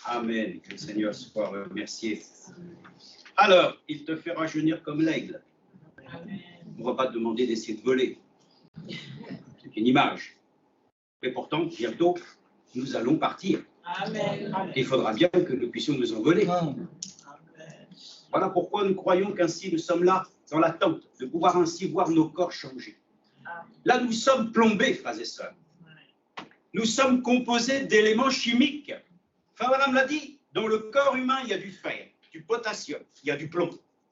Amen. Que le Seigneur soit remercié. Alors, il te fera jeunir comme l'aigle. On ne va pas te demander d'essayer de voler. C'est une image. Mais pourtant, bientôt, nous allons partir. Amen. Il faudra bien que nous puissions nous envoler. Voilà pourquoi nous croyons qu'ainsi nous sommes là, dans l'attente de pouvoir ainsi voir nos corps changer. Là, nous sommes plombés, frères et sœurs. Nous sommes composés d'éléments chimiques. Enfin, madame l'a dit, dans le corps humain, il y a du fer, du potassium, il y a du plomb,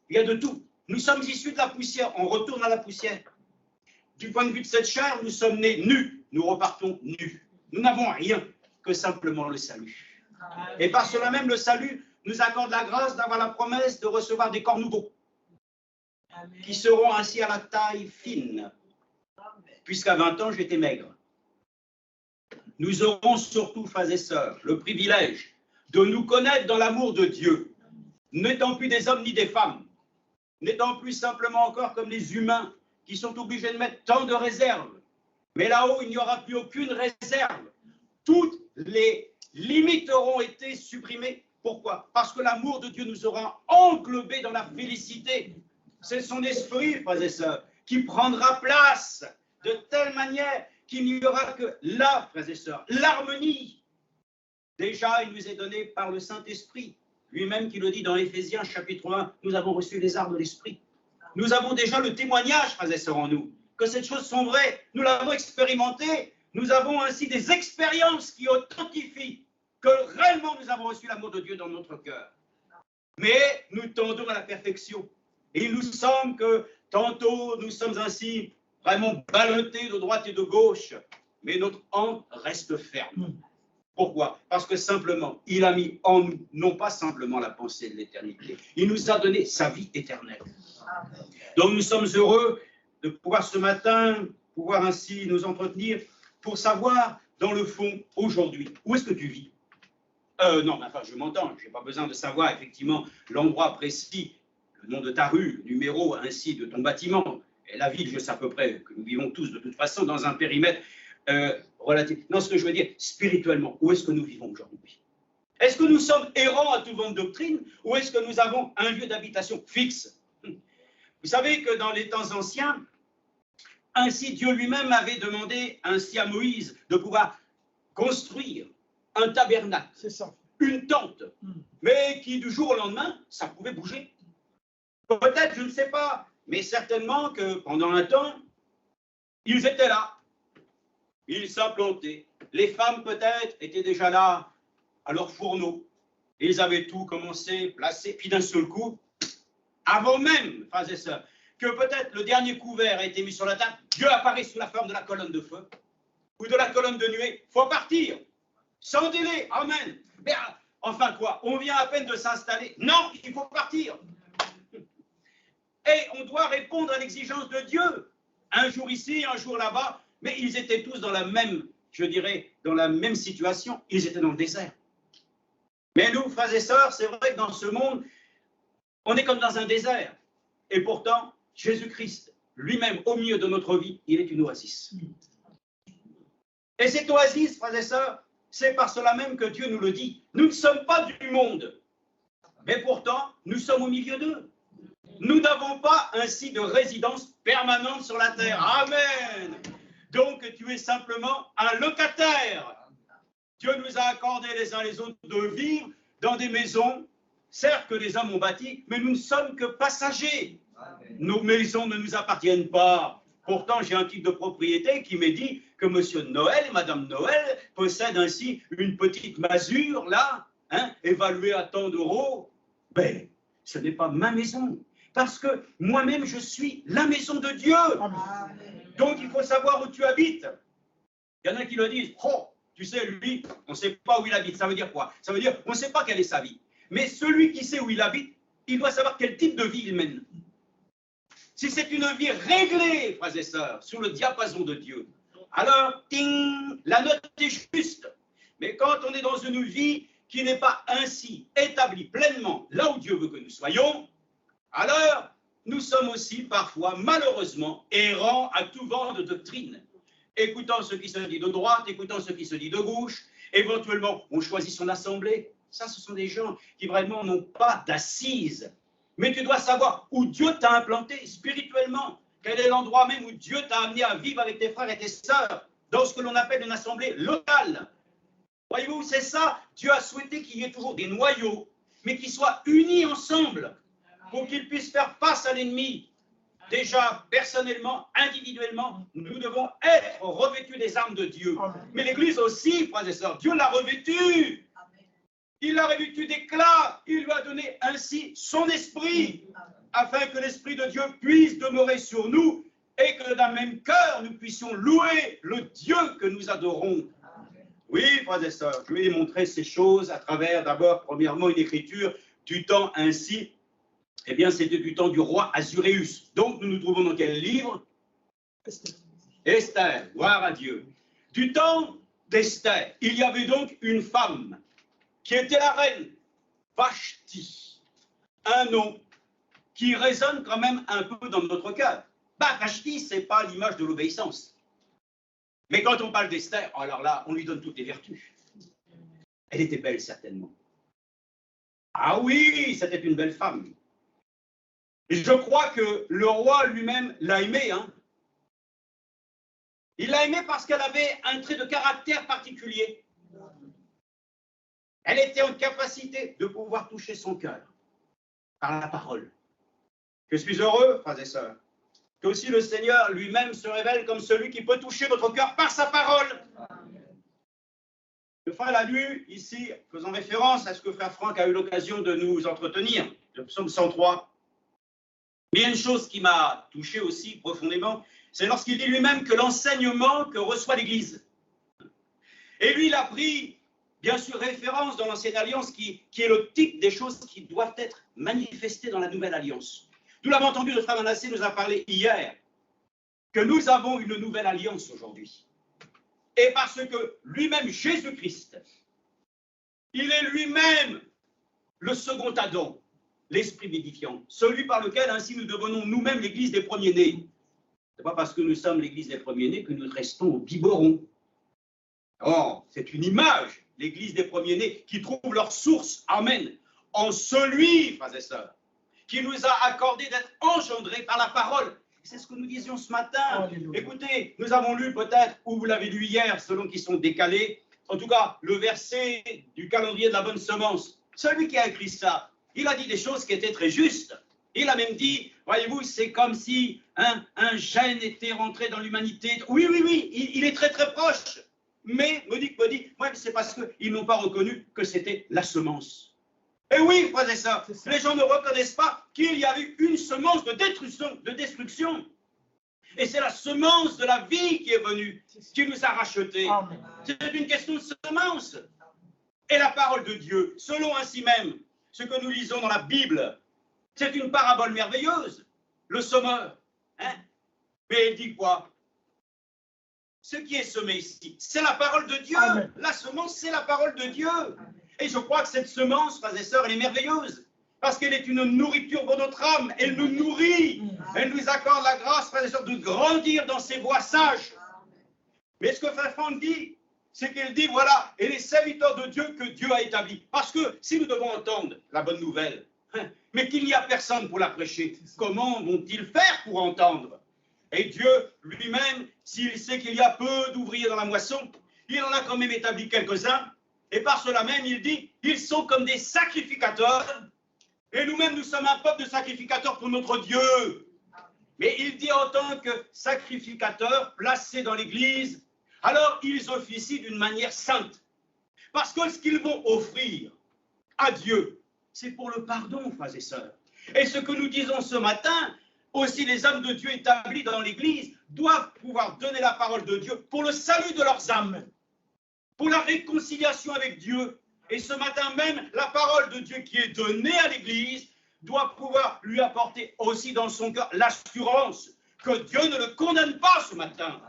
il y a de tout. Nous sommes issus de la poussière, on retourne à la poussière. Du point de vue de cette chair, nous sommes nés nus, nous repartons nus. Nous n'avons rien que simplement le salut. Et par cela même, le salut nous accorde la grâce d'avoir la promesse de recevoir des corps nouveaux, qui seront ainsi à la taille fine, puisqu'à 20 ans, j'étais maigre. Nous aurons surtout, frères et sœurs, le privilège de nous connaître dans l'amour de Dieu, n'étant plus des hommes ni des femmes, n'étant plus simplement encore comme les humains qui sont obligés de mettre tant de réserves. Mais là-haut, il n'y aura plus aucune réserve. Toutes les limites auront été supprimées. Pourquoi? Parce que l'amour de Dieu nous aura englobés dans la félicité. C'est son esprit, frères et sœurs, qui prendra place de telle manière qu'il n'y aura que là, frères et sœurs, l'harmonie. Déjà, il nous est donné par le Saint-Esprit, lui-même qui le dit dans Éphésiens chapitre 1, nous avons reçu les arts de l'Esprit. Nous avons déjà le témoignage, frères et sœurs, en nous, que ces choses sont vraies. Nous l'avons expérimenté. Nous avons ainsi des expériences qui authentifient que réellement nous avons reçu l'amour de Dieu dans notre cœur. Mais nous tendons à la perfection. Et il nous semble que tantôt nous sommes ainsi vraiment ballottés de droite et de gauche, mais notre âme reste ferme. Pourquoi? Parce que simplement, il a mis en nous, non pas simplement la pensée de l'éternité, il nous a donné sa vie éternelle. Donc nous sommes heureux de pouvoir ce matin, pouvoir ainsi nous entretenir pour savoir dans le fond, aujourd'hui, où est-ce que tu vis? Non, mais enfin, je m'entends, je n'ai pas besoin de savoir effectivement l'endroit précis, le nom de ta rue, le numéro ainsi de ton bâtiment. Et la ville, je sais à peu près que nous vivons tous de toute façon dans un périmètre relatif. Non, ce que je veux dire, spirituellement, où est-ce que nous vivons aujourd'hui? Est-ce que nous sommes errants à tout vent de doctrine ou est-ce que nous avons un lieu d'habitation fixe? Vous savez que dans les temps anciens, ainsi Dieu lui-même avait demandé ainsi à Moïse de pouvoir construire un tabernacle, une tente, mais qui du jour au lendemain, ça pouvait bouger. Peut-être, je ne sais pas, mais certainement que pendant un temps, ils étaient là, ils s'implantaient. Les femmes peut-être étaient déjà là à leur fourneau. Ils avaient tout commencé, placé, puis d'un seul coup, avant même, frères et sœurs, que peut-être le dernier couvert a été mis sur la table, Dieu apparaît sous la forme de la colonne de feu ou de la colonne de nuée. Il faut partir, sans délai, amen. Mais enfin quoi, on vient à peine de s'installer. Non, il faut partir. Et on doit répondre à l'exigence de Dieu. Un jour ici, un jour là-bas, mais ils étaient tous dans la même, je dirais, dans la même situation. Ils étaient dans le désert. Mais nous, frères et sœurs, c'est vrai que dans ce monde, on est comme dans un désert. Et pourtant, Jésus-Christ, lui-même, au milieu de notre vie, il est une oasis. Et cette oasis, frères et sœurs, c'est par cela même que Dieu nous le dit. Nous ne sommes pas du monde, mais pourtant, nous sommes au milieu d'eux. Nous n'avons pas ainsi de résidence permanente sur la terre. Amen. Donc, tu es simplement un locataire. Dieu nous a accordé les uns les autres de vivre dans des maisons, certes que les hommes ont bâties, mais nous ne sommes que passagers. Nos maisons ne nous appartiennent pas. Pourtant, j'ai un titre de propriété qui me dit que Monsieur Noël et Madame Noël possèdent ainsi une petite masure, là, évaluée à tant d'euros. Mais ce n'est pas ma maison, parce que moi-même, je suis la maison de Dieu. Donc, il faut savoir où tu habites. Il y en a qui le disent, oh, tu sais, lui, on ne sait pas où il habite. Ça veut dire quoi? Ça veut dire, on ne sait pas quelle est sa vie. Mais celui qui sait où il habite, il doit savoir quel type de vie il mène. Si c'est une vie réglée, frères et sœurs, sur le diapason de Dieu, alors, ting, la note est juste. Mais quand on est dans une vie qui n'est pas ainsi établie pleinement là où Dieu veut que nous soyons, alors nous sommes aussi parfois, malheureusement, errants à tout vent de doctrine. Écoutant ce qui se dit de droite, écoutant ce qui se dit de gauche, éventuellement, on choisit son assemblée. Ça, ce sont des gens qui vraiment n'ont pas d'assises. Mais tu dois savoir où Dieu t'a implanté spirituellement. Quel est l'endroit même où Dieu t'a amené à vivre avec tes frères et tes sœurs, dans ce que l'on appelle une assemblée locale. Voyez-vous, c'est ça. Dieu a souhaité qu'il y ait toujours des noyaux, mais qui soient unis ensemble pour qu'ils puissent faire face à l'ennemi. Déjà, personnellement, individuellement, nous devons être revêtus des armes de Dieu. Mais l'Église aussi, frères et sœurs, Dieu l'a revêtue. Il l'a revêtue d'éclat. Il lui a donné ainsi son esprit, afin que l'Esprit de Dieu puisse demeurer sur nous et que d'un même cœur, nous puissions louer le Dieu que nous adorons. Oui, frères et sœurs, je vais montrer ces choses à travers, d'abord, premièrement, une écriture du temps ainsi. Eh bien, c'était du temps du roi Assuérus. Donc, nous nous trouvons dans quel livre? Esther, gloire à Dieu. Du temps d'Esther, il y avait donc une femme qui était la reine Vashti. Un nom qui résonne quand même un peu dans notre cœur. Vashti, ce n'est pas l'image de l'obéissance. Mais quand on parle d'Esther, alors là, on lui donne toutes les vertus. Elle était belle, certainement. Ah oui, c'était une belle femme. Et je crois que le roi lui-même l'a aimée. Hein. Il l'a aimée parce qu'elle avait un trait de caractère particulier. Elle était en capacité de pouvoir toucher son cœur par la parole. Je suis heureux, frères et sœurs, que aussi le Seigneur lui-même se révèle comme celui qui peut toucher votre cœur par sa parole. Le frère l'a lu ici, faisant référence à ce que frère Franck a eu l'occasion de nous entretenir, le psaume 103. Mais il y a une chose qui m'a touché aussi profondément, c'est lorsqu'il dit lui-même que l'enseignement que reçoit l'Église. Et lui, il a pris, bien sûr, référence dans l'Ancienne Alliance, qui est le type des choses qui doivent être manifestées dans la Nouvelle Alliance. Nous l'avons entendu, le frère Manassé nous a parlé hier, que nous avons une nouvelle alliance aujourd'hui. Et parce que lui-même, Jésus-Christ, il est lui-même le second Adam, l'esprit vivifiant, celui par lequel ainsi nous devenons nous-mêmes l'église des premiers-nés. Ce n'est pas parce que nous sommes l'église des premiers-nés que nous restons au biberon. Oh, c'est une image, l'église des premiers-nés, qui trouve leur source, amen, en celui, frères et sœurs, qui nous a accordé d'être engendrés par la parole. C'est ce que nous disions ce matin. Alléluia. Écoutez, nous avons lu peut-être, ou vous l'avez lu hier, selon qui sont décalés, en tout cas, le verset du calendrier de la bonne semence. Celui qui a écrit ça, il a dit des choses qui étaient très justes. Il a même dit, voyez-vous, c'est comme si un gène était rentré dans l'humanité. Oui, il est très très proche. Mais, me dit, ouais, c'est parce qu'ils n'ont pas reconnu que c'était la semence. Et oui, frères et sœurs, les gens ne reconnaissent pas qu'il y a eu une semence de destruction. Et c'est la semence de la vie qui est venue, qui nous a rachetés. C'est une question de semence. Et la parole de Dieu, selon ainsi même ce que nous lisons dans la Bible, c'est une parabole merveilleuse, le semeur. Hein? Mais il dit quoi? Ce qui est semé ici, c'est la parole de Dieu. Amen. La semence, c'est la parole de Dieu. Et je crois que cette semence, frères et sœurs, elle est merveilleuse. Parce qu'elle est une nourriture pour notre âme. Elle nous nourrit. Elle nous accorde la grâce, frères et sœurs, de grandir dans ses voies sages. Mais ce que frère Franck dit, c'est qu'il dit, voilà, et les serviteurs de Dieu que Dieu a établis. Parce que si nous devons entendre la bonne nouvelle, mais qu'il n'y a personne pour la prêcher, comment vont-ils faire pour entendre? Et Dieu lui-même, s'il sait qu'il y a peu d'ouvriers dans la moisson, il en a quand même établi quelques-uns. Et par cela même, il dit, ils sont comme des sacrificateurs. Et nous-mêmes, nous sommes un peuple de sacrificateurs pour notre Dieu. Mais il dit en tant que sacrificateurs placés dans l'Église, alors ils officient d'une manière sainte. Parce que ce qu'ils vont offrir à Dieu, c'est pour le pardon, frères et sœurs. Et ce que nous disons ce matin, aussi les hommes de Dieu établis dans l'Église doivent pouvoir donner la parole de Dieu pour le salut de leurs âmes, pour la réconciliation avec Dieu. Et ce matin même, la parole de Dieu qui est donnée à l'Église doit pouvoir lui apporter aussi dans son cœur l'assurance que Dieu ne le condamne pas ce matin,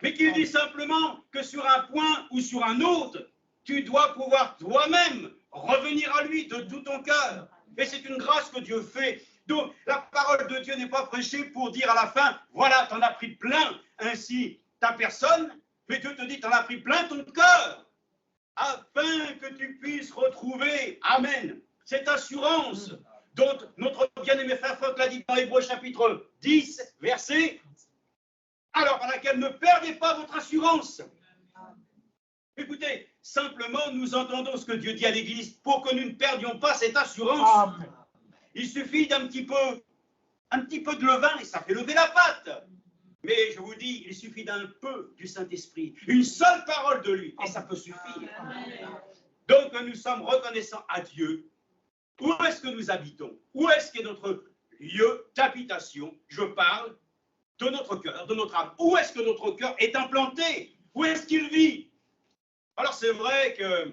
mais qu'il dit simplement que sur un point ou sur un autre, tu dois pouvoir toi-même revenir à lui de tout ton cœur. Et c'est une grâce que Dieu fait. Donc, la parole de Dieu n'est pas prêchée pour dire à la fin, voilà, t'en as pris plein ainsi ta personne, mais Dieu te dit, t'en as pris plein ton cœur. afin que tu puisses retrouver, amen, cette assurance dont notre bien-aimé frère Franck l'a dit dans Hébreux chapitre 10, verset, alors à laquelle ne perdez pas votre assurance. Écoutez, simplement nous entendons ce que Dieu dit à l'Église pour que nous ne perdions pas cette assurance. Amen. Il suffit d'un petit peu de levain et ça fait lever la pâte. Mais je vous dis, il suffit d'un peu du Saint-Esprit, une seule parole de lui, et ça peut suffire. Donc nous sommes reconnaissants à Dieu. Où est-ce que nous habitons? Où est-ce qu'est notre lieu d'habitation? Je parle de notre cœur, de notre âme. Où est-ce que notre cœur est implanté? Où est-ce qu'il vit? Alors c'est vrai que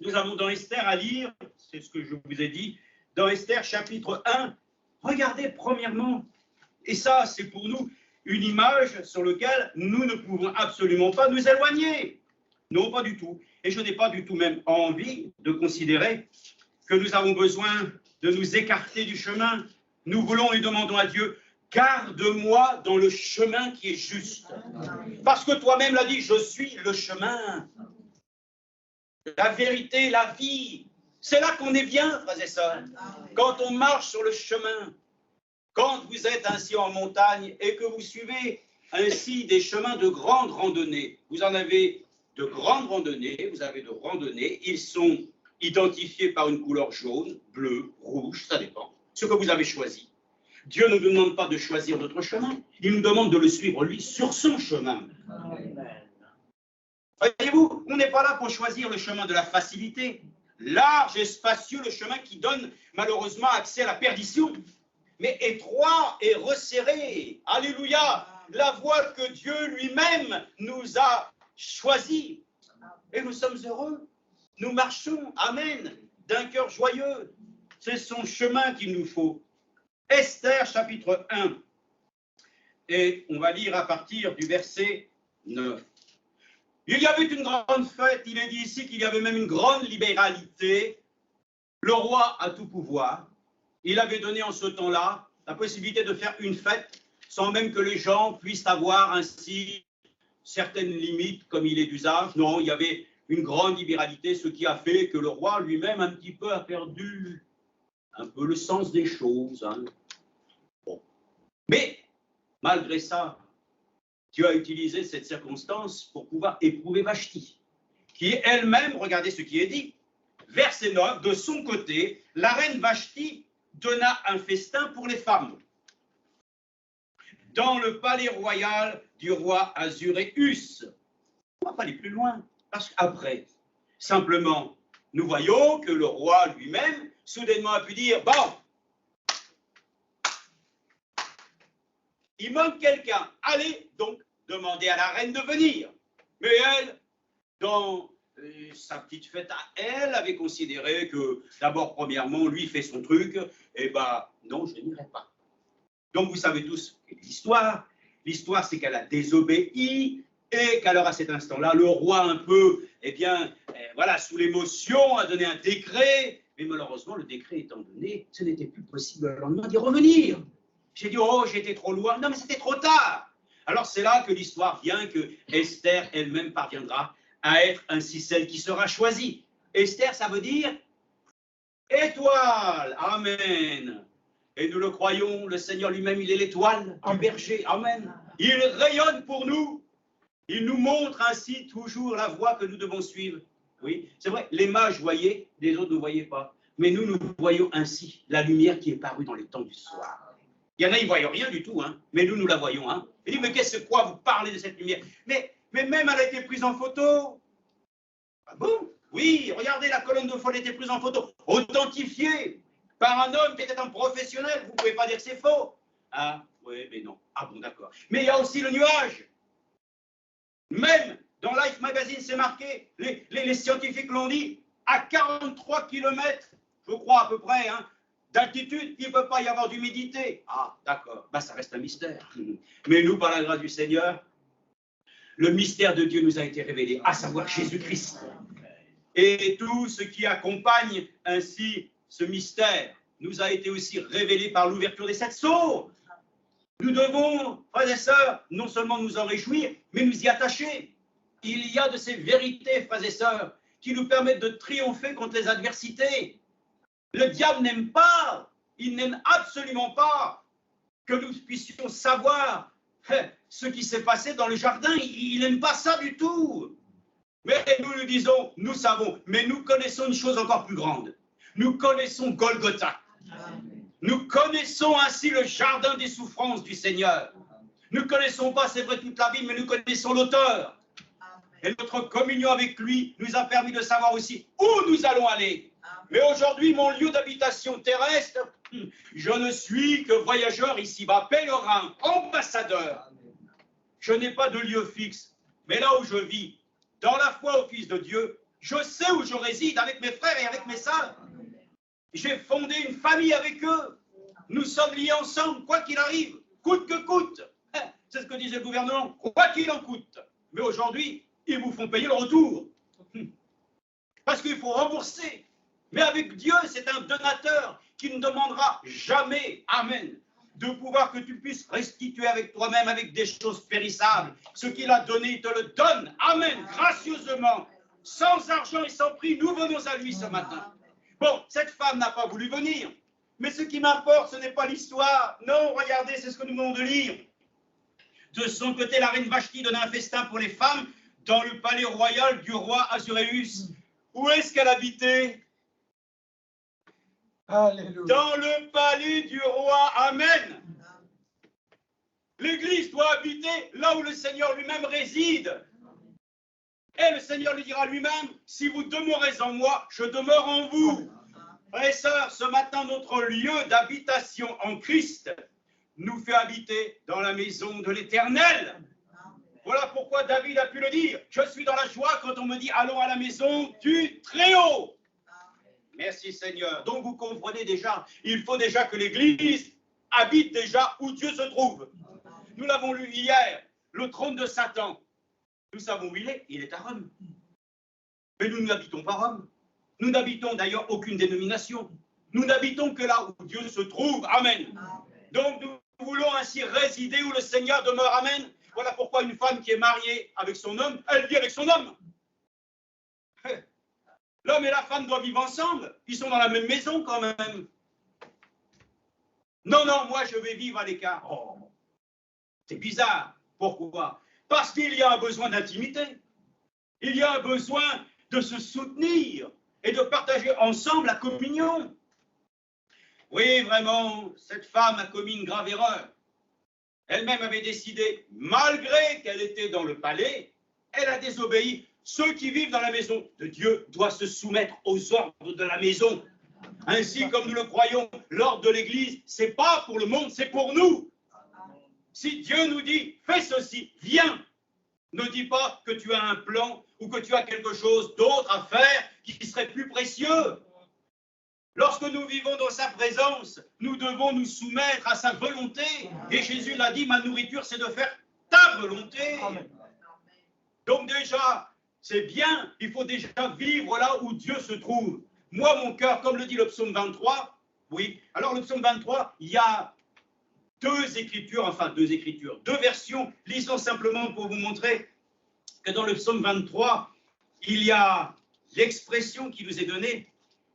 nous avons dans Esther à lire, c'est ce que je vous ai dit, dans Esther chapitre 1, regardez premièrement, et ça c'est pour nous une image sur laquelle nous ne pouvons absolument pas nous éloigner. Non, pas du tout. Et je n'ai pas du tout même envie de considérer que nous avons besoin de nous écarter du chemin. Nous voulons et demandons à Dieu, garde-moi dans le chemin qui est juste. Parce que toi-même l'as dit, je suis le chemin. La vérité, la vie. C'est là qu'on est bien, frères et sœurs. Quand on marche sur le chemin, quand vous êtes ainsi en montagne et que vous suivez ainsi des chemins de grande randonnée, vous en avez de grandes randonnées, vous avez de randonnées, ils sont identifiés par une couleur jaune, bleue, rouge, ça dépend, ce que vous avez choisi. Dieu ne nous demande pas de choisir notre chemin, il nous demande de le suivre, lui, sur son chemin. Voyez-vous, on n'est pas là pour choisir le chemin de la facilité, large et spacieux, le chemin qui donne malheureusement accès à la perdition, mais étroit et resserré. Alléluia, la voie que Dieu lui-même nous a choisie. Et nous sommes heureux. Nous marchons, amen, d'un cœur joyeux. C'est son chemin qu'il nous faut. Esther, chapitre 1. Et on va lire à partir du verset 9. Il y avait une grande fête, il est dit ici qu'il y avait même une grande libéralité. Le roi a tout pouvoir. Il avait donné en ce temps-là la possibilité de faire une fête sans même que les gens puissent avoir ainsi certaines limites comme il est d'usage. Non, il y avait une grande libéralité, ce qui a fait que le roi lui-même un petit peu a perdu un peu le sens des choses. Hein. Bon. Mais malgré ça, Dieu a utilisé cette circonstance pour pouvoir éprouver Vashti, qui elle-même, regardez ce qui est dit, verset 9, de son côté, la reine Vashti donna un festin pour les femmes dans le palais royal du roi Assuérus. On ne va pas aller plus loin, parce qu'après, simplement, nous voyons que le roi lui-même, soudainement a pu dire, bon, il manque quelqu'un, allez donc demander à la reine de venir. Mais elle, dans sa petite fête à elle, avait considéré que, d'abord, premièrement, lui fait son truc, et ben non, je n'irai pas. Donc, vous savez tous l'histoire. L'histoire, c'est qu'elle a désobéi, et qu'alors, à cet instant-là, le roi, un peu, eh bien, voilà, sous l'émotion, a donné un décret, mais malheureusement, le décret étant donné, ce n'était plus possible le lendemain d'y revenir. J'ai dit, oh, j'étais trop loin. Non, mais c'était trop tard. Alors, c'est là que l'histoire vient, que Esther elle-même parviendra à être ainsi celle qui sera choisie. Esther, ça veut dire étoile. Amen. Et nous le croyons, le Seigneur lui-même, il est l'étoile du berger. Amen. Il rayonne pour nous. Il nous montre ainsi toujours la voie que nous devons suivre. Oui, c'est vrai, les mages voyaient, les autres ne voyaient pas. Mais nous, nous voyons ainsi la lumière qui est parue dans les temps du soir. Il y en a, ils ne voient rien du tout, hein. Mais nous, nous la voyons. Hein. Il dit, mais qu'est-ce que quoi vous parlez de cette lumière? Mais même elle a été prise en photo. Ah bon? Oui, regardez, la colonne de feu a été prise en photo, authentifiée par un homme qui était un professionnel. Vous ne pouvez pas dire que c'est faux. Ah, oui, mais non. Ah bon, d'accord. Mais il y a aussi le nuage. Même dans Life Magazine, c'est marqué, les scientifiques l'ont dit, à 43 km, je crois à peu près, hein, d'altitude, il ne peut pas y avoir d'humidité. Ah, d'accord, ben, ça reste un mystère. Mais nous, par la grâce du Seigneur, le mystère de Dieu nous a été révélé, à savoir Jésus-Christ. Et tout ce qui accompagne ainsi ce mystère nous a été aussi révélé par l'ouverture des 7 sceaux. Nous devons, frères et sœurs, non seulement nous en réjouir, mais nous y attacher. Il y a de ces vérités, frères et sœurs, qui nous permettent de triompher contre les adversités. Le diable n'aime pas, il n'aime absolument pas que nous puissions savoir ce qui s'est passé dans le jardin. Il n'aime pas ça du tout. Mais nous lui disons, nous savons, mais nous connaissons une chose encore plus grande. Nous connaissons Golgotha. Nous connaissons ainsi le jardin des souffrances du Seigneur. Nous ne connaissons pas, c'est vrai, toute la Bible, mais nous connaissons l'auteur. Et notre communion avec lui nous a permis de savoir aussi où nous allons aller. Mais aujourd'hui, mon lieu d'habitation terrestre, je ne suis que voyageur ici-bas, pèlerin, ambassadeur. Je n'ai pas de lieu fixe. Mais là où je vis, dans la foi au Fils de Dieu, je sais où je réside avec mes frères et avec mes sœurs. J'ai fondé une famille avec eux. Nous sommes liés ensemble, quoi qu'il arrive, coûte que coûte. C'est ce que disait le gouvernement, quoi qu'il en coûte. Mais aujourd'hui, ils vous font payer le retour. Parce qu'il faut rembourser. Mais avec Dieu, c'est un donateur qui ne demandera jamais, amen, de pouvoir que tu puisses restituer avec toi-même, avec des choses périssables. Ce qu'il a donné, il te le donne, amen, gracieusement, sans argent et sans prix. Nous venons à lui ce matin. Bon, cette femme n'a pas voulu venir. Mais ce qui m'importe, ce n'est pas l'histoire. Non, regardez, c'est ce que nous venons de lire. De son côté, la reine Vashti donna un festin pour les femmes dans le palais royal du roi Assuérus. Où est-ce qu'elle habitait? Alléluia. Dans le palais du roi. Amen. L'Église doit habiter là où le Seigneur lui-même réside. Et le Seigneur lui dira lui-même, si vous demeurez en moi, je demeure en vous. Frères et sœurs, ce matin, notre lieu d'habitation en Christ nous fait habiter dans la maison de l'Éternel. Voilà pourquoi David a pu le dire. Je suis dans la joie quand on me dit, allons à la maison du Très-Haut. Merci Seigneur. Donc vous comprenez déjà, il faut déjà que l'Église habite déjà où Dieu se trouve. Nous l'avons lu hier, le trône de Satan. Nous savons où il est à Rome. Mais nous n'habitons pas Rome. Nous n'habitons d'ailleurs aucune dénomination. Nous n'habitons que là où Dieu se trouve. Amen. Donc nous voulons ainsi résider où le Seigneur demeure. Amen. Voilà pourquoi une femme qui est mariée avec son homme, elle vit avec son homme. L'homme et la femme doivent vivre ensemble. Ils sont dans la même maison quand même. Non, non, moi je vais vivre à l'écart. Oh, c'est bizarre. Pourquoi? Parce qu'il y a un besoin d'intimité. Il y a un besoin de se soutenir et de partager ensemble la communion. Oui, vraiment, cette femme a commis une grave erreur. Elle-même avait décidé, malgré qu'elle était dans le palais, elle a désobéi. Ceux qui vivent dans la maison de Dieu doivent se soumettre aux ordres de la maison. Ainsi, comme nous le croyons, l'ordre de l'Église, ce n'est pas pour le monde, c'est pour nous. Si Dieu nous dit, fais ceci, viens, ne dis pas que tu as un plan ou que tu as quelque chose d'autre à faire qui serait plus précieux. Lorsque nous vivons dans sa présence, nous devons nous soumettre à sa volonté. Et Jésus l'a dit, ma nourriture, c'est de faire ta volonté. Donc déjà, c'est bien, il faut déjà vivre là où Dieu se trouve. Moi, mon cœur, comme le dit le psaume 23, oui, alors le psaume 23, il y a deux écritures, deux versions. Lisons simplement pour vous montrer que dans le psaume 23, il y a l'expression qui nous est donnée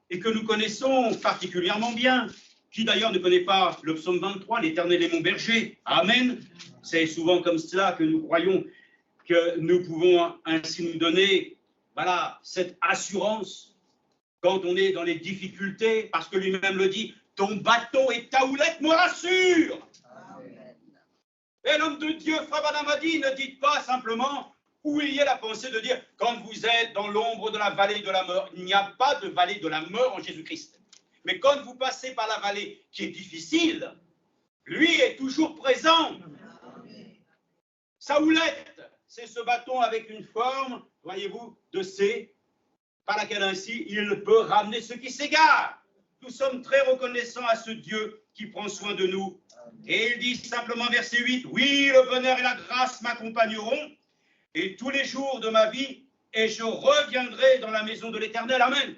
et que nous connaissons particulièrement bien. Qui d'ailleurs ne connaît pas le psaume 23, l'Éternel est mon berger. Amen. C'est souvent comme cela que nous croyons que nous pouvons ainsi nous donner, voilà, cette assurance quand on est dans les difficultés, parce que lui-même le dit, ton bâton et ta houlette me rassurent. Et l'homme de Dieu, Frère Branham a dit, ne dites pas simplement où il y a la pensée de dire, quand vous êtes dans l'ombre de la vallée de la mort, il n'y a pas de vallée de la mort en Jésus-Christ. Mais quand vous passez par la vallée qui est difficile, lui est toujours présent. Sa houlette, c'est ce bâton avec une forme, voyez-vous, de C, par laquelle ainsi il peut ramener ceux qui s'égarent. Nous sommes très reconnaissants à ce Dieu qui prend soin de nous. Et il dit simplement, verset 8, « Oui, le bonheur et la grâce m'accompagneront, et tous les jours de ma vie, et je reviendrai dans la maison de l'Éternel. » Amen.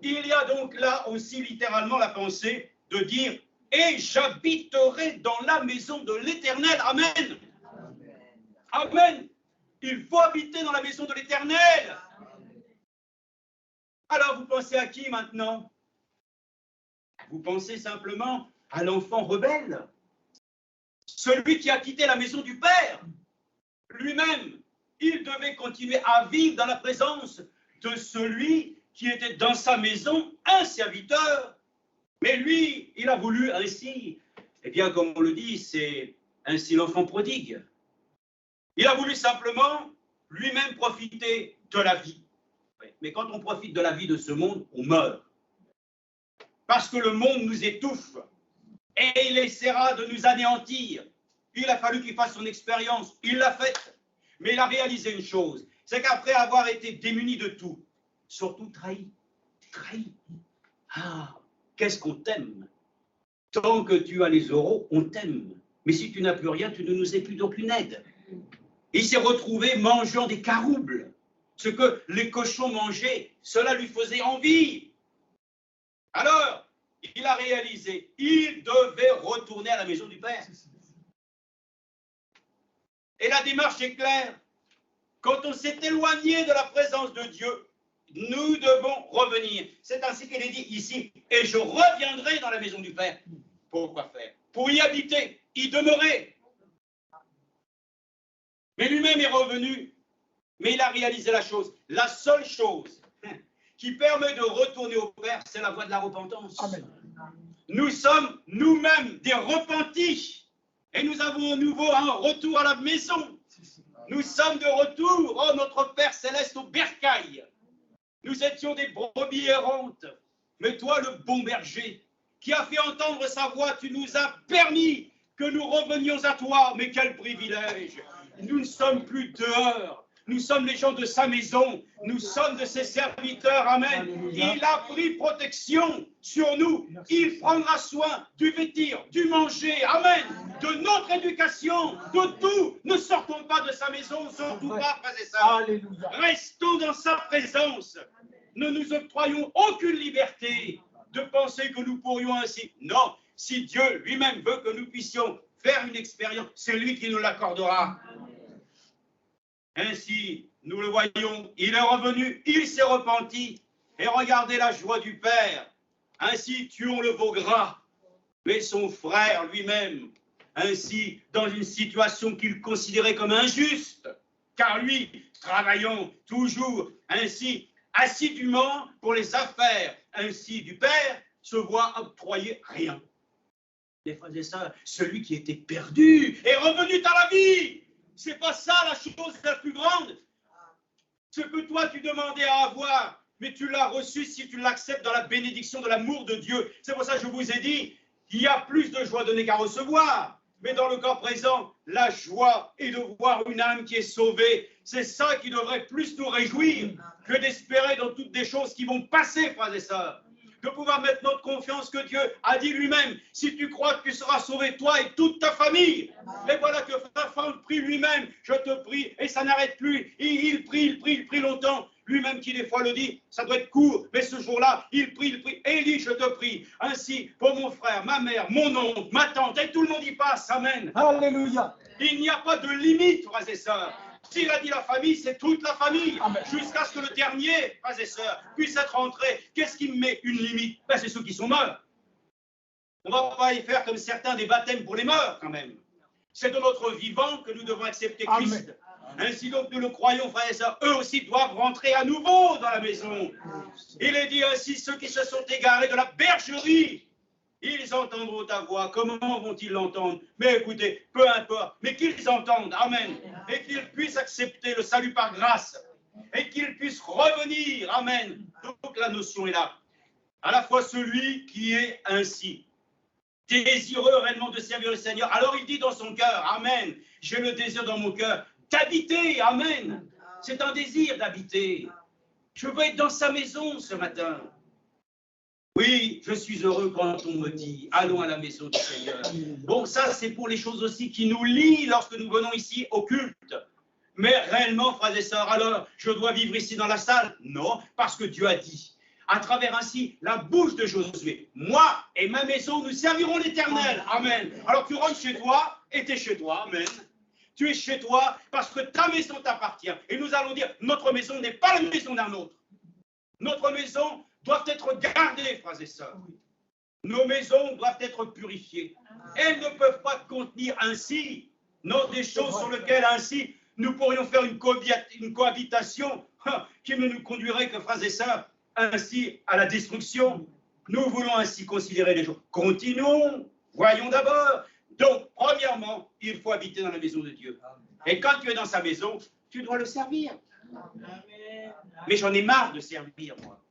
Il y a donc là aussi littéralement la pensée de dire, « Et j'habiterai dans la maison de l'Éternel. » Amen. Amen. Il faut habiter dans la maison de l'Éternel. pensez à qui maintenant? Vous pensez simplement à l'enfant rebelle, celui qui a quitté la maison du Père. Lui-même, il devait continuer à vivre dans la présence de celui qui était dans sa maison un serviteur. Mais lui, il a voulu ainsi, eh bien, comme on le dit, c'est ainsi l'enfant prodigue. Il a voulu simplement lui-même profiter de la vie. Mais quand on profite de la vie de ce monde, on meurt. Parce que le monde nous étouffe et il essaiera de nous anéantir. Il a fallu qu'il fasse son expérience. Il l'a faite. Mais il a réalisé une chose, c'est qu'après avoir été démuni de tout, surtout trahi, ah, qu'est-ce qu'on t'aime? Tant que tu as les euros, on t'aime. Mais si tu n'as plus rien, tu ne nous es plus d'aucune aide. Il s'est retrouvé mangeant des caroubles. Ce que les cochons mangeaient, cela lui faisait envie. Alors, il a réalisé, il devait retourner à la maison du Père. Et la démarche est claire. Quand on s'est éloigné de la présence de Dieu, nous devons revenir. C'est ainsi qu'il est dit ici. Et je reviendrai dans la maison du Père. Pourquoi faire? Pour y habiter, y demeurer. Mais lui-même est revenu. Mais il a réalisé la chose. La seule chose qui permet de retourner au Père, c'est la voie de la repentance. Amen. Nous sommes nous-mêmes des repentis. Et nous avons à nouveau un retour à la maison. Nous sommes de retour, oh notre Père Céleste, au bercail. Nous étions des brebis errantes. Mais toi, le bon berger, qui a fait entendre sa voix, tu nous as permis que nous revenions à toi. Mais quel privilège! Nous ne sommes plus dehors. Nous sommes les gens de sa maison. Nous sommes de ses serviteurs. Amen. Il a pris protection sur nous. Il prendra soin du vêtir, du manger. Amen. De notre éducation, de tout. Ne sortons pas de sa maison, surtout pas, frères et sœurs. Restons dans sa présence. Ne nous octroyons aucune liberté de penser que nous pourrions ainsi. Non, si Dieu lui-même veut que nous puissions faire une expérience, c'est lui qui nous l'accordera. Ainsi, nous le voyons, il est revenu, il s'est repenti, et regardez la joie du Père. Ainsi, tuons le veau gras, mais son frère lui-même, ainsi, dans une situation qu'il considérait comme injuste, car lui, travaillant toujours, ainsi, assidûment pour les affaires, ainsi, du Père, se voit octroyer rien. Les frères et sœurs, celui qui était perdu est revenu à la vie. C'est pas ça la chose la plus grande. Ce que toi tu demandais à avoir, mais tu l'as reçu si tu l'acceptes dans la bénédiction de l'amour de Dieu. C'est pour ça que je vous ai dit, il y a plus de joie donnée qu'à recevoir. Mais dans le cas présent, la joie est de voir une âme qui est sauvée. C'est ça qui devrait plus nous réjouir que d'espérer dans toutes des choses qui vont passer, frères et sœurs. De pouvoir mettre notre confiance que Dieu a dit lui-même, si tu crois que tu seras sauvé, toi et toute ta famille. Et voilà que Franck prie lui-même, je te prie, et ça n'arrête plus. Il prie longtemps. Lui-même qui des fois le dit, ça doit être court, mais ce jour-là, il prie, et il dit, je te prie. Ainsi, pour mon frère, ma mère, mon oncle, ma tante, et tout le monde y passe, amen. Alléluia. Il n'y a pas de limite, frères et sœurs. S'il a dit la famille, c'est toute la famille, jusqu'à ce que le dernier, frères et sœurs, puisse être entré. Qu'est-ce qui met une limite? Ben, c'est ceux qui sont morts. On ne va pas y faire comme certains des baptêmes pour les morts, quand même. C'est de notre vivant que nous devons accepter Christ. Ainsi donc, nous le croyons, frères et sœurs, eux aussi doivent rentrer à nouveau dans la maison. Il est dit ainsi, ceux qui se sont égarés de la bergerie, ils entendront ta voix. Comment vont-ils l'entendre? Mais écoutez, peu importe, mais qu'ils entendent, amen, et qu'ils puissent accepter le salut par grâce, et qu'ils puissent revenir, amen. Donc la notion est là. À la fois celui qui est ainsi, désireux réellement de servir le Seigneur. Alors il dit dans son cœur, amen, j'ai le désir dans mon cœur d'habiter, amen. C'est un désir d'habiter. Je veux être dans sa maison ce matin. Oui, je suis heureux quand on me dit, allons à la maison du Seigneur. Bon, ça, c'est pour les choses aussi qui nous lient lorsque nous venons ici au culte. Mais réellement, frères et sœurs, alors, je dois vivre ici dans la salle? Non, parce que Dieu a dit, à travers ainsi la bouche de Josué, moi et ma maison, nous servirons l'Éternel. Amen. Alors tu rentres chez toi et tu es chez toi. Amen. Tu es chez toi parce que ta maison t'appartient. Et nous allons dire, notre maison n'est pas la maison d'un autre. Notre maison doivent être gardées, frères et sœurs. Nos maisons doivent être purifiées. Elles ne peuvent pas contenir ainsi, non, des choses sur lesquelles ainsi nous pourrions faire une cohabitation qui ne nous conduirait que, frères et sœurs, ainsi à la destruction. Nous voulons ainsi considérer les choses. Continuons, voyons d'abord. Donc, premièrement, il faut habiter dans la maison de Dieu. Et quand tu es dans sa maison, tu dois le servir. Mais j'en ai marre de servir, moi.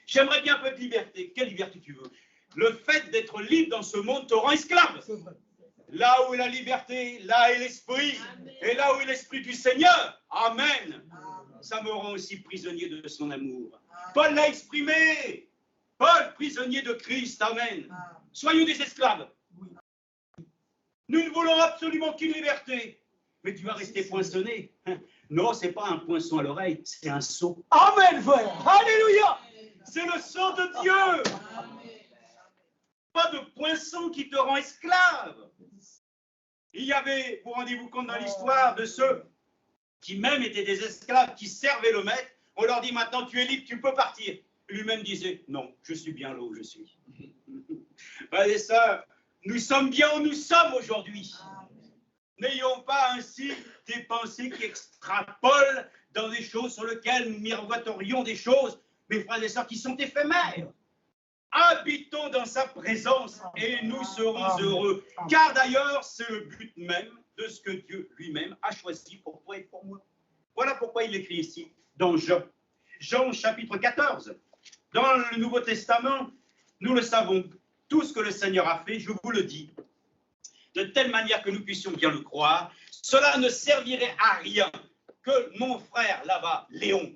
J'aimerais bien un peu de liberté. Quelle liberté tu veux? Le fait d'être libre dans ce monde te rend esclave. Là où est la liberté, là est l'esprit. Et là où est l'esprit du Seigneur, amen. Ça me rend aussi prisonnier de son amour. Paul l'a exprimé. Paul, prisonnier de Christ, amen. Soyons des esclaves. Nous ne voulons absolument qu'une liberté. Mais tu vas rester poinçonné. Non, ce n'est pas un poinçon à l'oreille, c'est un sceau. Amen, frère. Alléluia. C'est le sceau de Dieu. Pas de poinçon qui te rend esclave. Il y avait, vous rendez-vous compte dans l'histoire de ceux qui même étaient des esclaves, qui servaient le maître, on leur dit maintenant tu es libre, tu peux partir. Lui-même disait non, je suis bien là où je suis. Frères et sœurs, nous sommes bien où nous sommes aujourd'hui. N'ayons pas ainsi des pensées qui extrapolent dans des choses sur lesquelles nous miroiterions des choses, mes frères et sœurs, qui sont éphémères. Habitons dans sa présence et nous serons heureux. Car d'ailleurs, c'est le but même de ce que Dieu lui-même a choisi pour toi et pour moi. Voilà pourquoi il écrit ici, dans Jean chapitre 14. Dans le Nouveau Testament, nous le savons, tout ce que le Seigneur a fait, je vous le dis, de telle manière que nous puissions bien le croire, cela ne servirait à rien que mon frère là-bas, Léon,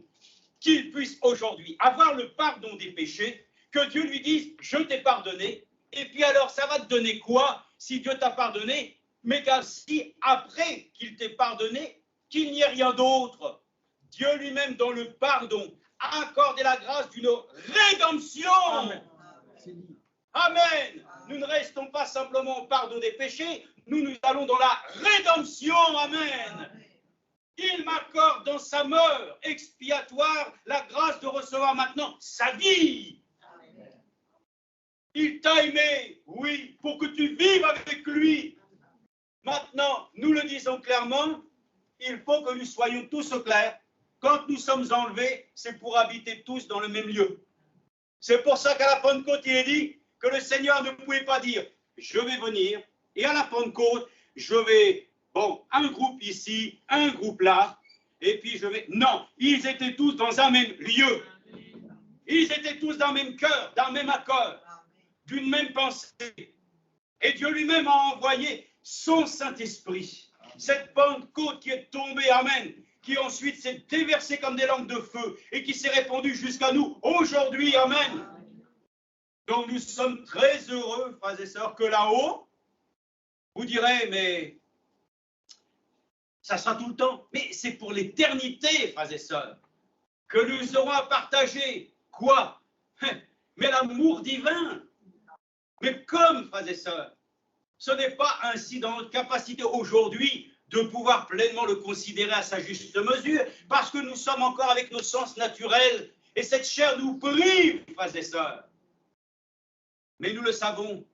qu'il puisse aujourd'hui avoir le pardon des péchés, que Dieu lui dise « je t'ai pardonné », et puis alors ça va te donner quoi si Dieu t'a pardonné, mais car si après qu'il t'ait pardonné, qu'il n'y ait rien d'autre. Dieu lui-même dans le pardon a accordé la grâce d'une rédemption. Amen. Amen. Nous ne restons pas simplement au pardon des péchés, nous allons dans la rédemption. Amen. Il m'accorde dans sa mort expiatoire la grâce de recevoir maintenant sa vie. Il t'a aimé, oui, pour que tu vives avec lui. Maintenant, nous le disons clairement, il faut que nous soyons tous au clair. Quand nous sommes enlevés, c'est pour habiter tous dans le même lieu. C'est pour ça qu'à la Pentecôte, il est dit que le Seigneur ne pouvait pas dire « je vais venir » et à la Pentecôte, je vais, bon, un groupe ici, un groupe là, et puis je vais... Non, ils étaient tous dans un même lieu. Ils étaient tous dans le même cœur, dans le même accord, d'une même pensée. Et Dieu lui-même a envoyé son Saint-Esprit. Cette Pentecôte qui est tombée, amen, qui ensuite s'est déversée comme des langues de feu et qui s'est répandue jusqu'à nous aujourd'hui, amen. Donc nous sommes très heureux, frères et sœurs, que là-haut, vous direz, mais ça sera tout le temps. Mais c'est pour l'éternité, frères et sœurs, que nous aurons à partager. Quoi? Mais l'amour divin. Mais comme, frères et sœurs, ce n'est pas ainsi dans notre capacité aujourd'hui de pouvoir pleinement le considérer à sa juste mesure, parce que nous sommes encore avec nos sens naturels, et cette chair nous prive, frères et sœurs. Mais nous le savons,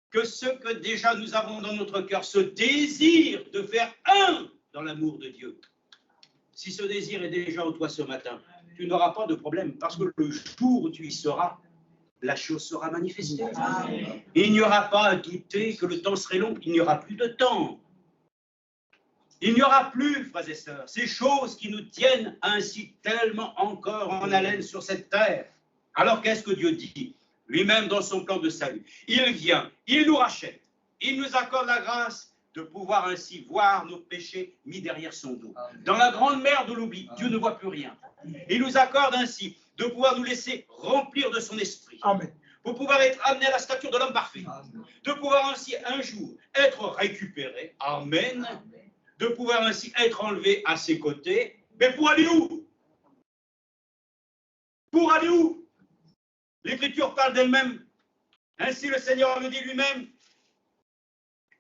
que ce que déjà nous avons dans notre cœur, ce désir de faire un dans l'amour de Dieu, si ce désir est déjà en toi ce matin, tu n'auras pas de problème, parce que le jour où tu y seras, la chose sera manifestée. Il n'y aura pas à douter que le temps serait long, il n'y aura plus de temps. Il n'y aura plus, frères et sœurs, ces choses qui nous tiennent ainsi tellement encore en haleine sur cette terre. Alors qu'est-ce que Dieu dit? Lui-même dans son plan de salut. Il vient, il nous rachète, il nous accorde la grâce de pouvoir ainsi voir nos péchés mis derrière son dos. Dans la grande mer de l'oubli, Dieu ne voit plus rien. Il nous accorde ainsi de pouvoir nous laisser remplir de son esprit. Amen. Pour pouvoir être amené à la stature de l'homme parfait. Amen. De pouvoir ainsi un jour être récupéré. Amen. De pouvoir ainsi être enlevé à ses côtés. Mais pour aller où? Pour aller où? L'Écriture parle d'elle-même. Ainsi le Seigneur le dit lui-même.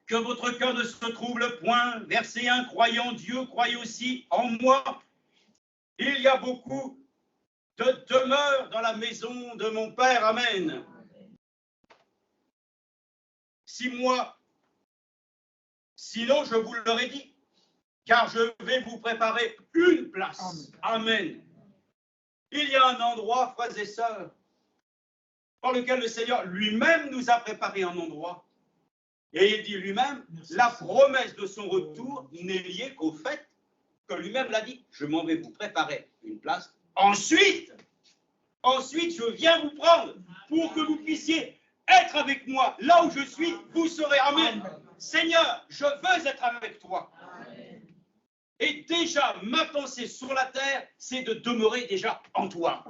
Que votre cœur ne se trouble point. Verset 1, croyant Dieu, croyez aussi en moi. Il y a beaucoup de demeure dans la maison de mon Père. Amen. 6 mois. Sinon, je vous l'aurais dit, car je vais vous préparer une place. Amen. Il y a un endroit, frères et sœurs, par lequel le Seigneur lui-même nous a préparé un endroit. Et il dit lui-même, la promesse de son retour n'est liée qu'au fait que lui-même l'a dit. Je m'en vais vous préparer une place. Ensuite, je viens vous prendre pour que vous puissiez être avec moi. Là où je suis, vous serez. Amen. Seigneur, je veux être avec toi. Et déjà, ma pensée sur la terre, c'est de demeurer déjà en toi.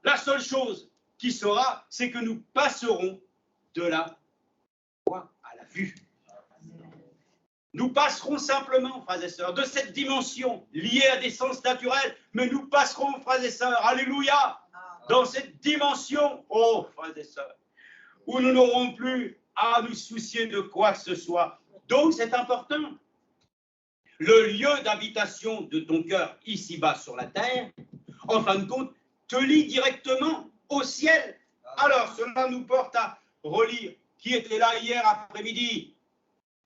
La seule chose qui sera, c'est que nous passerons de la voix à la vue. Nous passerons simplement, frères et sœurs, de cette dimension liée à des sens naturels, mais nous passerons, frères et sœurs, alléluia, dans cette dimension, oh, frères et sœurs, où nous n'aurons plus à nous soucier de quoi que ce soit. Donc, c'est important. Le lieu d'habitation de ton cœur, ici-bas sur la terre, en fin de compte, te lie directement au ciel. Alors, cela nous porte à relire. Qui était là hier après-midi?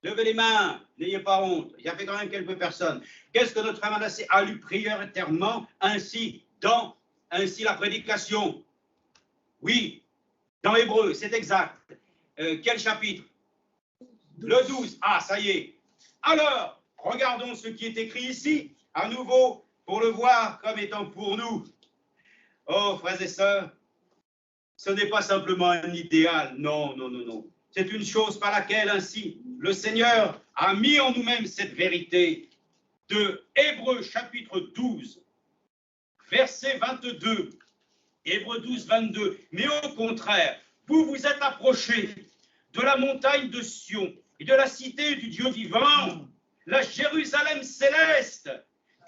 Levez les mains, n'ayez pas honte. Il y avait quand même quelques personnes. Qu'est-ce que notre frère Manassé a lu prioritairement ainsi la prédication? Oui, dans Hébreu, c'est exact. Quel chapitre? Le 12. Ah, ça y est. Alors, regardons ce qui est écrit ici, à nouveau, pour le voir comme étant pour nous. Oh, frères et sœurs, ce n'est pas simplement un idéal, non, non, non, non. C'est une chose par laquelle, ainsi, le Seigneur a mis en nous-mêmes cette vérité de Hébreux chapitre 12, verset 22. Hébreux 12, 22. Mais au contraire, vous vous êtes approchés de la montagne de Sion et de la cité du Dieu vivant, la Jérusalem céleste,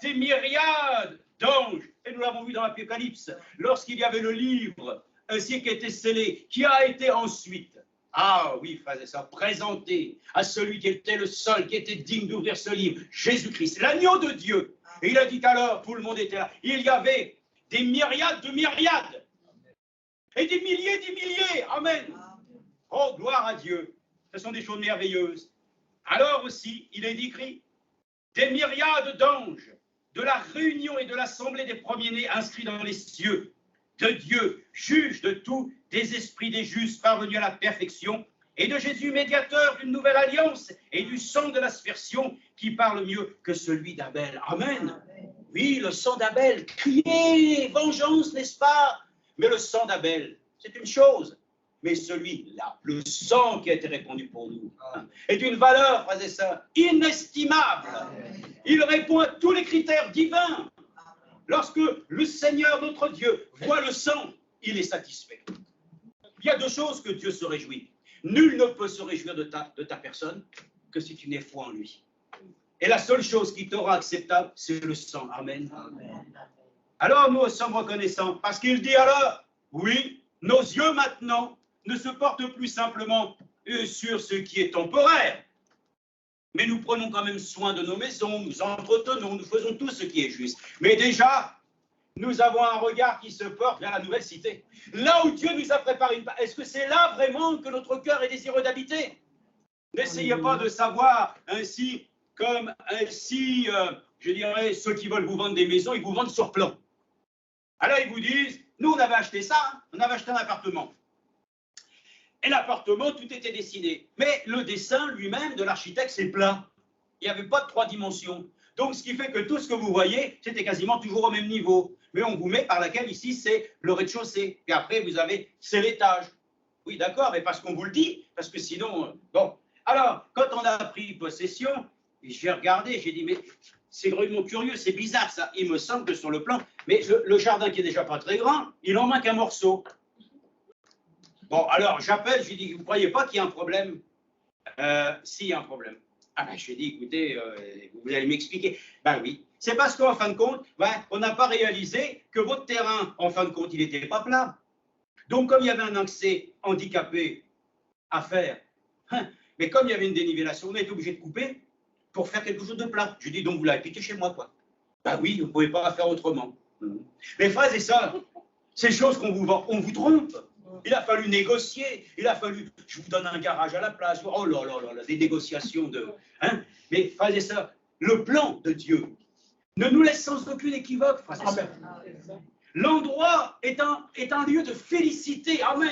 des myriades d'anges. Et nous l'avons vu dans l'Apocalypse, lorsqu'il y avait le livre ainsi qui a été scellé, qui a été ensuite, ah oui, frères et sœurs, présenté à celui qui était le seul, qui était digne d'ouvrir ce livre, Jésus-Christ, l'agneau de Dieu. Et il a dit alors, tout le monde était là, il y avait des myriades de myriades, et des milliers, amen. Oh, gloire à Dieu, ce sont des choses merveilleuses. Alors aussi, il est écrit, des myriades d'anges, de la réunion et de l'assemblée des premiers-nés inscrits dans les cieux, de Dieu, juge de tout, des esprits des justes parvenus à la perfection, et de Jésus, médiateur d'une nouvelle alliance, et du sang de l'aspersion, qui parle mieux que celui d'Abel. Amen. Oui, le sang d'Abel, criez, vengeance, n'est-ce pas? Mais le sang d'Abel, c'est une chose. Mais celui-là, le sang qui a été répandu pour nous, est d'une valeur, frères et sœurs, inestimable. Il répond à tous les critères divins. Lorsque le Seigneur, notre Dieu, voit le sang, il est satisfait. Il y a deux choses que Dieu se réjouit. Nul ne peut se réjouir de ta personne que si tu n'es foi en lui. Et la seule chose qui t'aura acceptable, c'est le sang. Amen. Alors nous sommes reconnaissants, parce qu'il dit alors, oui, nos yeux maintenant ne se portent plus simplement sur ce qui est temporaire, mais nous prenons quand même soin de nos maisons, nous entretenons, nous faisons tout ce qui est juste. Mais déjà, nous avons un regard qui se porte vers la nouvelle cité. Là où Dieu nous a préparé une place. Est-ce que c'est là vraiment que notre cœur est désireux d'habiter? N'essayez pas de savoir ainsi, comme ainsi, je dirais, ceux qui veulent vous vendre des maisons, ils vous vendent sur plan. Alors ils vous disent, nous on avait acheté ça, hein, on avait acheté un appartement. Et l'appartement, tout était dessiné. Mais le dessin lui-même de l'architecte, c'est plat. Il n'y avait pas de 3 dimensions. Donc, ce qui fait que tout ce que vous voyez, c'était quasiment toujours au même niveau. Mais on vous met par laquelle, ici, c'est le rez-de-chaussée. Et après, vous avez, c'est l'étage. Oui, d'accord, mais parce qu'on vous le dit, parce que sinon... bon. Alors, quand on a pris possession, j'ai regardé, j'ai dit, mais c'est vraiment curieux, c'est bizarre ça. Il me semble que sur le plan, mais le jardin qui est déjà pas très grand, il en manque un morceau. Bon, alors j'appelle, je lui dis, vous ne croyez pas qu'il y a un problème? Si, il y a un problème. Ah ben, je lui ai dit, écoutez, vous allez m'expliquer. Ben oui, c'est parce qu'en fin de compte, on n'a pas réalisé que votre terrain, en fin de compte, il n'était pas plat. Donc, comme il y avait un accès handicapé à faire, mais comme il y avait une dénivellation, on a été obligé de couper pour faire quelque chose de plat. Je lui ai dit, donc vous l'avez piqué chez moi, quoi. Ben oui, vous ne pouvez pas faire autrement. Mes frères et sœurs, ces choses qu'on vous vend, on vous trompe. Il a fallu négocier, il a fallu, je vous donne un garage à la place, oh là là là, là des négociations de... Hein? Mais frères et sœurs, le plan de Dieu ne nous laisse sans aucune équivoque, frères et sœurs. L'endroit est un lieu de félicité, amen.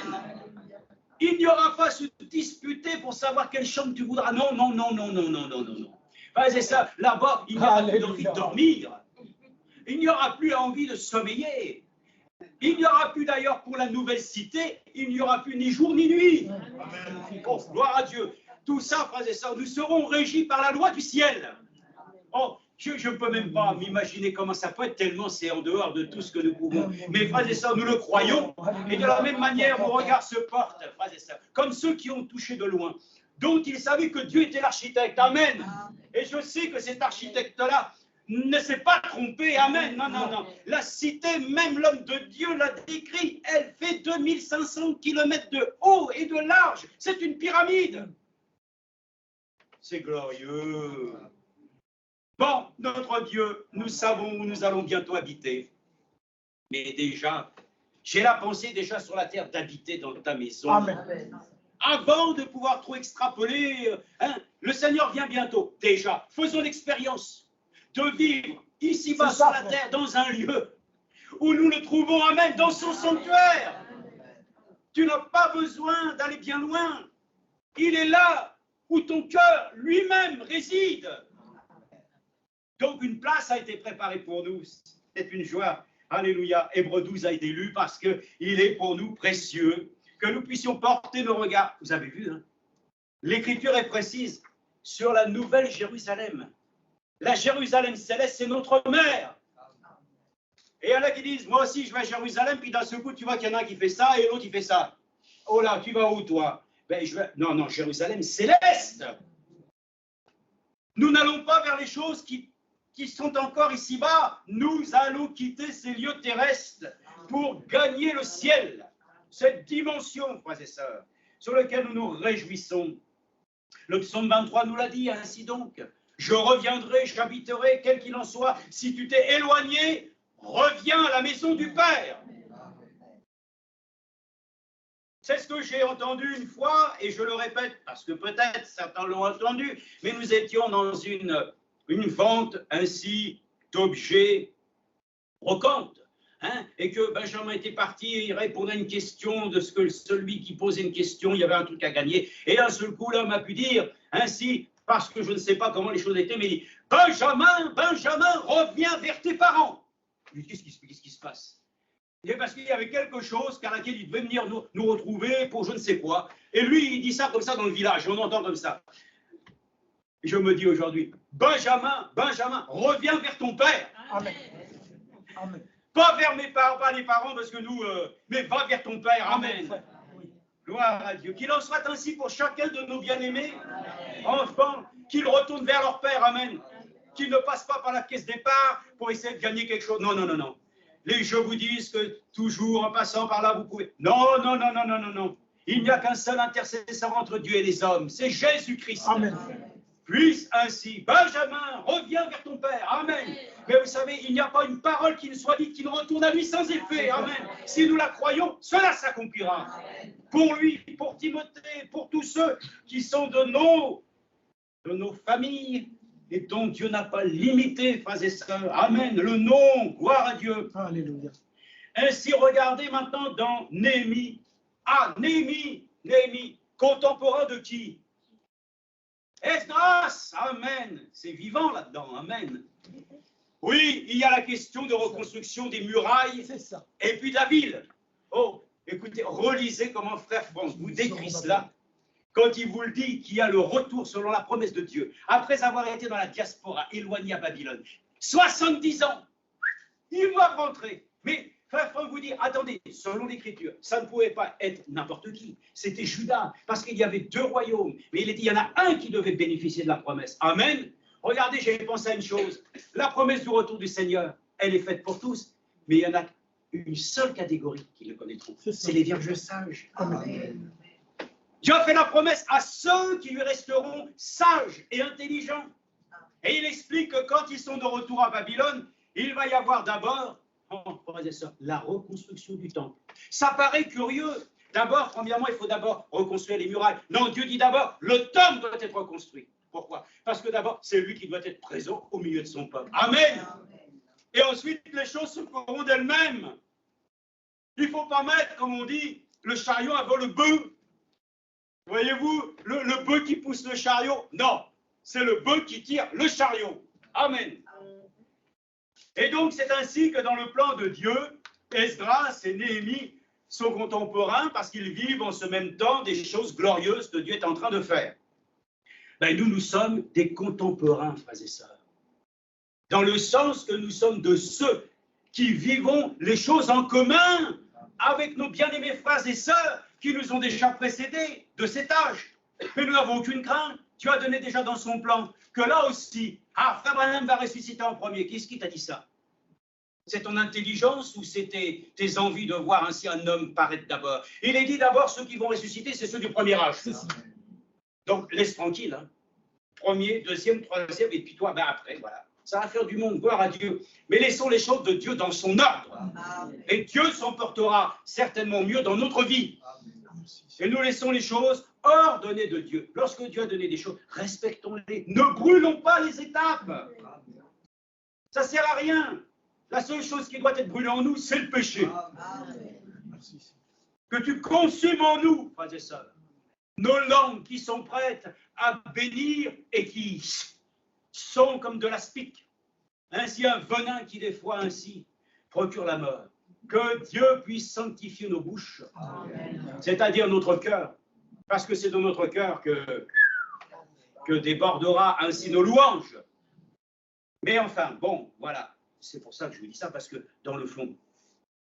Il n'y aura pas à se disputer pour savoir quelle chambre tu voudras. Non, non, non, non, non, non, non, non, non. Frères et sœurs, là-bas, il n'y aura plus envie de dormir. Il n'y aura plus envie de sommeiller. Il n'y aura plus d'ailleurs pour la nouvelle cité, il n'y aura plus ni jour ni nuit. Oh, gloire à Dieu. Tout ça, frères et sœurs, nous serons régis par la loi du ciel. Oh, je ne peux même pas m'imaginer comment ça peut être, tellement c'est en dehors de tout ce que nous pouvons. Mais frères et sœurs, nous le croyons. Et de la même manière, mon regard se porte, frères et sœurs, comme ceux qui ont touché de loin, dont ils savaient que Dieu était l'architecte. Amen. Et je sais que cet architecte-là ne s'est pas trompé, amen, non, non, non. La cité, même l'homme de Dieu l'a décrit, elle fait 2500 km de haut et de large. C'est une pyramide. C'est glorieux. Bon, notre Dieu, nous savons où nous allons bientôt habiter. Mais déjà, j'ai la pensée déjà sur la terre d'habiter dans ta maison. Amen. Avant de pouvoir trop extrapoler, hein, le Seigneur vient bientôt. Déjà, faisons l'expérience de vivre ici-bas sur la terre dans un lieu où nous le trouvons, amen, dans son sanctuaire. Tu n'as pas besoin d'aller bien loin. Il est là où ton cœur lui-même réside. Donc une place a été préparée pour nous. C'est une joie. Alléluia. Hébreux 12 a été lu parce qu'il est pour nous précieux, que nous puissions porter nos regards. Vous avez vu, hein? L'Écriture est précise sur la nouvelle Jérusalem. La Jérusalem céleste, c'est notre mère. Et il y en a qui disent, moi aussi je vais à Jérusalem, puis d'un seul coup tu vois qu'il y en a un qui fait ça et l'autre il fait ça. Oh là, tu vas où toi? Ben, je vais... Non, non, Jérusalem céleste. Nous n'allons pas vers les choses qui sont encore ici-bas. Nous allons quitter ces lieux terrestres pour gagner le ciel. Cette dimension, frères et sœurs, sur laquelle nous nous réjouissons. Le psaume 23 nous l'a dit, ainsi donc. Je reviendrai, j'habiterai, quel qu'il en soit. Si tu t'es éloigné, reviens à la maison du Père. C'est ce que j'ai entendu une fois, et je le répète, parce que peut-être certains l'ont entendu, mais nous étions dans une vente ainsi d'objets brocantes. Hein, et que Benjamin était parti, il répondait à une question de ce que celui qui posait une question, il y avait un truc à gagner. Et d'un seul coup, l'homme a pu dire ainsi, parce que je ne sais pas comment les choses étaient, mais il dit, Benjamin, Benjamin, reviens vers tes parents. Qu'est-ce qui se passe? Et parce qu'il y avait quelque chose car laquelle il devait venir nous retrouver pour je ne sais quoi. Et lui, il dit ça comme ça dans le village, on entend comme ça. Et je me dis aujourd'hui, Benjamin, Benjamin, reviens vers ton père. Amen. Amen. Pas vers mes parents, pas les parents, parce que nous, mais va vers ton père. Amen. Gloire à Dieu. Qu'il en soit ainsi pour chacun de nos bien-aimés enfants, qu'ils retournent vers leur père. Amen. Qu'ils ne passent pas par la caisse départ pour essayer de gagner quelque chose. Non, non, non, non. Les jeux vous disent que toujours en passant par là, vous pouvez. Non, non, non, non, non, non, non. Il n'y a qu'un seul intercesseur entre Dieu et les hommes. C'est Jésus-Christ. Amen. Puisse ainsi, Benjamin, reviens vers ton père. Amen. Mais vous savez, il n'y a pas une parole qui ne soit dite qui ne retourne à lui sans effet. Amen. Si nous la croyons, cela s'accomplira. Pour lui, pour Timothée, pour tous ceux qui sont de nos familles et dont Dieu n'a pas limité, frères et sœurs. Amen. Le nom, gloire à Dieu. Alléluia. Ainsi, regardez maintenant dans Néhémie. Ah, Néhémie, contemporain de qui? Esdras, amen. C'est vivant là-dedans, amen. Oui, il y a la question de reconstruction des murailles et puis de la ville. Oh, écoutez, relisez comment Frère France vous décrit cela quand il vous le dit qu'il y a le retour selon la promesse de Dieu. Après avoir été dans la diaspora, éloigné à Babylone, 70 ans, ils doivent rentrer. Mais Frère Franck vous dit, attendez, selon l'Écriture, ça ne pouvait pas être n'importe qui. C'était Juda, parce qu'il y avait 2 royaumes. Mais il est dit, il y en a un qui devait bénéficier de la promesse. Amen. Regardez, j'ai pensé à une chose. La promesse du retour du Seigneur, elle est faite pour tous. Mais il y en a une seule catégorie qui le connaîtront. C'est les vierges sages. Amen. Dieu a fait la promesse à ceux qui lui resteront sages et intelligents. Et il explique que quand ils sont de retour à Babylone, il va y avoir d'abord Oh, frères et sœurs, la reconstruction du temple. Ça paraît curieux. D'abord, premièrement, il faut d'abord reconstruire les murailles. Non, Dieu dit d'abord, le temple doit être reconstruit. Pourquoi? Parce que d'abord, c'est lui qui doit être présent au milieu de son peuple. Amen. Et ensuite, les choses se feront d'elles-mêmes. Il ne faut pas mettre, comme on dit, le chariot avant le bœuf. Voyez-vous, le bœuf qui pousse le chariot? Non, c'est le bœuf qui tire le chariot. Amen. Et donc, c'est ainsi que dans le plan de Dieu, Esdras et Néhémie sont contemporains parce qu'ils vivent en ce même temps des choses glorieuses que Dieu est en train de faire. Ben, nous sommes des contemporains, frères et sœurs. Dans le sens que nous sommes de ceux qui vivons les choses en commun avec nos bien-aimés frères et sœurs qui nous ont déjà précédés de cet âge. Mais nous n'avons aucune crainte. Dieu a donné déjà dans son plan que là aussi, frère Branham va ressusciter en premier. Qu'est-ce qui t'a dit ça? C'est ton intelligence ou c'était tes envies de voir ainsi un homme paraître d'abord? Il est dit d'abord, ceux qui vont ressusciter, c'est ceux du premier âge. Donc, laisse tranquille. Hein. Premier, deuxième, troisième, et puis toi, ben après, voilà. Ça va faire du monde, gloire à Dieu. Mais laissons les choses de Dieu dans son ordre. Et Dieu s'en portera certainement mieux dans notre vie. Et nous laissons les choses ordonnées de Dieu. Lorsque Dieu a donné des choses, respectons-les. Ne brûlons pas les étapes. Ça ne sert à rien. La seule chose qui doit être brûlée en nous, c'est le péché. Que tu consumes en nous, frères et sœurs, nos langues qui sont prêtes à bénir et qui sont comme de l'aspic. Ainsi un venin qui des fois ainsi procure la mort. Que Dieu puisse sanctifier nos bouches, c'est-à-dire notre cœur, parce que c'est dans notre cœur que débordera ainsi nos louanges. Mais enfin, bon, voilà, c'est pour ça que je vous dis ça, parce que dans le fond,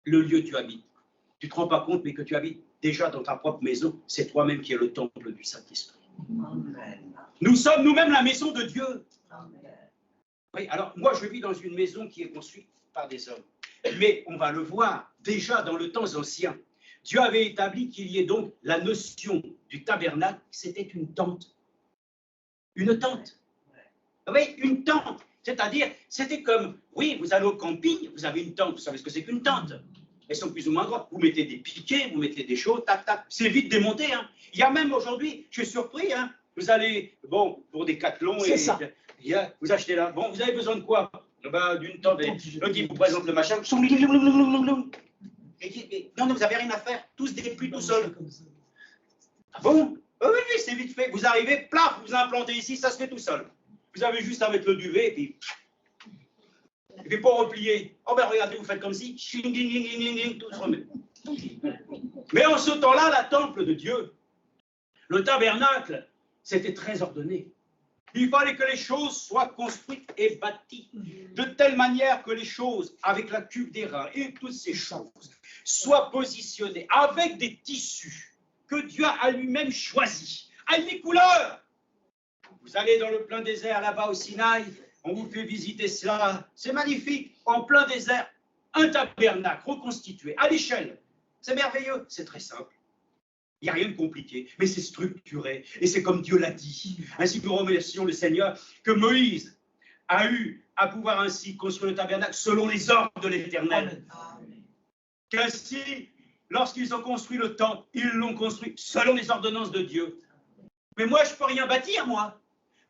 le lieu où tu habites, tu ne te rends pas compte, mais que tu habites déjà dans ta propre maison, c'est toi-même qui es le temple du Saint-Esprit. Nous sommes nous-mêmes la maison de Dieu. Oui, alors moi je vis dans une maison qui est construite par des hommes. Mais on va le voir, déjà dans le temps ancien, Dieu avait établi qu'il y ait donc la notion du tabernacle, c'était une tente. Une tente. Oui, une tente. C'est-à-dire, c'était comme, oui, vous allez au camping, vous avez une tente, vous savez ce que c'est qu'une tente. Elles sont plus ou moins droites. Vous mettez des piquets, vous mettez des choses, tac, tac. C'est vite démonté. Hein. Il y a même aujourd'hui, je suis surpris, hein, vous allez, bon, pour des Decathlon, et vous achetez là. Bon, vous avez besoin de quoi? D'une tente. Le type vous présente le machin. Et non, vous n'avez rien à faire. Tous dépluient tout seul. Bon, oui, c'est vite fait. Vous arrivez, plaf, vous implantez ici, ça se fait tout seul. Vous avez juste à mettre le duvet, et puis pour replier. Oh ben regardez, vous faites comme si, tout se remet. Mais en ce temps-là, la temple de Dieu, le tabernacle, c'était très ordonné. Il fallait que les choses soient construites et bâties de telle manière que les choses, avec la cuve des reins et toutes ces choses, soient positionnées avec des tissus que Dieu a lui-même choisis, avec des couleurs. Vous allez dans le plein désert là-bas au Sinaï, on vous fait visiter cela, c'est magnifique, en plein désert, un tabernacle reconstitué à l'échelle. C'est merveilleux, c'est très simple. Il n'y a rien de compliqué, mais c'est structuré, et c'est comme Dieu l'a dit. Ainsi nous remercions le Seigneur que Moïse a eu à pouvoir ainsi construire le tabernacle selon les ordres de l'Éternel. Qu'ainsi, lorsqu'ils ont construit le temple, ils l'ont construit selon les ordonnances de Dieu. Mais moi, je ne peux rien bâtir, moi.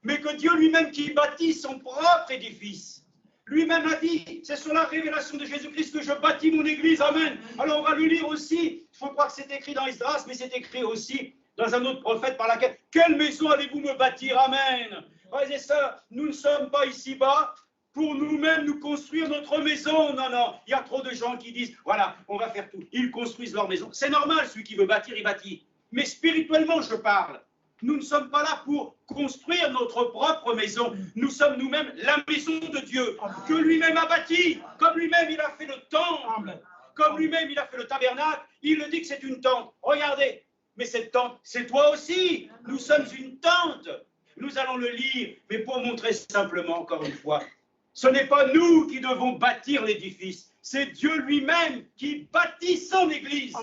Mais que Dieu lui-même qui bâtit son propre édifice, lui-même a dit, c'est sur la révélation de Jésus-Christ que je bâtis mon église, amen. Alors on va le lire aussi, il faut croire que c'est écrit dans Esdras, mais c'est écrit aussi dans un autre prophète par laquelle, quelle maison allez-vous me bâtir, amen. Frères et sœurs, nous ne sommes pas ici-bas pour nous-mêmes nous construire notre maison, non, non, il y a trop de gens qui disent, voilà, on va faire tout, ils construisent leur maison, c'est normal, celui qui veut bâtir, il bâtit, mais spirituellement je parle. Nous ne sommes pas là pour construire notre propre maison. Nous sommes nous-mêmes la maison de Dieu, que lui-même a bâtie. Comme lui-même, il a fait le temple. Comme lui-même, il a fait le tabernacle. Il le dit que c'est une tente. Regardez, mais cette tente, c'est toi aussi. Nous sommes une tente. Nous allons le lire, mais pour montrer simplement, encore une fois, ce n'est pas nous qui devons bâtir l'édifice. C'est Dieu lui-même qui bâtit son église.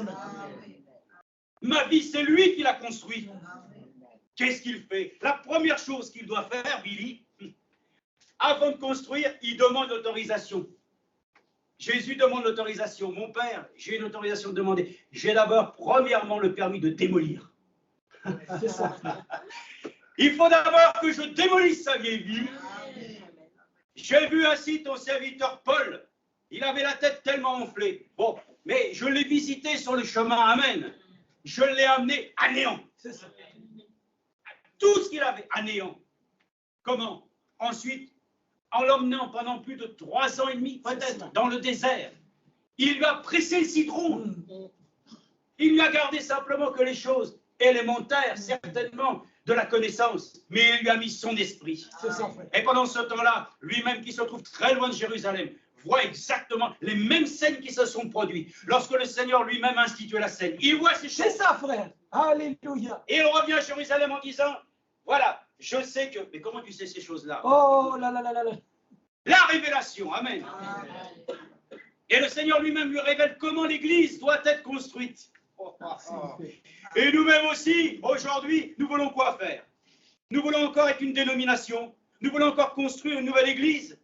Ma vie, c'est lui qui l'a construit. Qu'est-ce qu'il fait? La première chose qu'il doit faire, Billy, avant de construire, il demande l'autorisation. Jésus demande l'autorisation. Mon père, j'ai une autorisation de demander. J'ai d'abord, premièrement, le permis de démolir. C'est ça. Il faut d'abord que je démolisse sa vieille vie. J'ai vu ainsi ton serviteur Paul. Il avait la tête tellement enflée. Bon, mais je l'ai visité sur le chemin. Amen. Je l'ai amené à néant. C'est ça. Tout ce qu'il avait à néant. Comment? Ensuite, en l'emmenant pendant plus de 3 ans et demi, peut-être, dans le désert, il lui a pressé le citron. Il lui a gardé simplement que les choses élémentaires, certainement, de la connaissance, mais il lui a mis son esprit. Et pendant ce temps-là, lui-même qui se trouve très loin de Jérusalem, voit exactement les mêmes scènes qui se sont produites. Lorsque le Seigneur lui-même a institué la scène, il voit ces choses. C'est ça, frère. Alléluia. Et il revient à Jérusalem en disant, voilà, je sais que... Mais comment tu sais ces choses-là? Oh là là là là là. La révélation, amen. Et le Seigneur lui-même lui révèle comment l'Église doit être construite. Et nous-mêmes aussi, aujourd'hui, nous voulons quoi faire? Nous voulons encore être une dénomination. Nous voulons encore construire une nouvelle Église.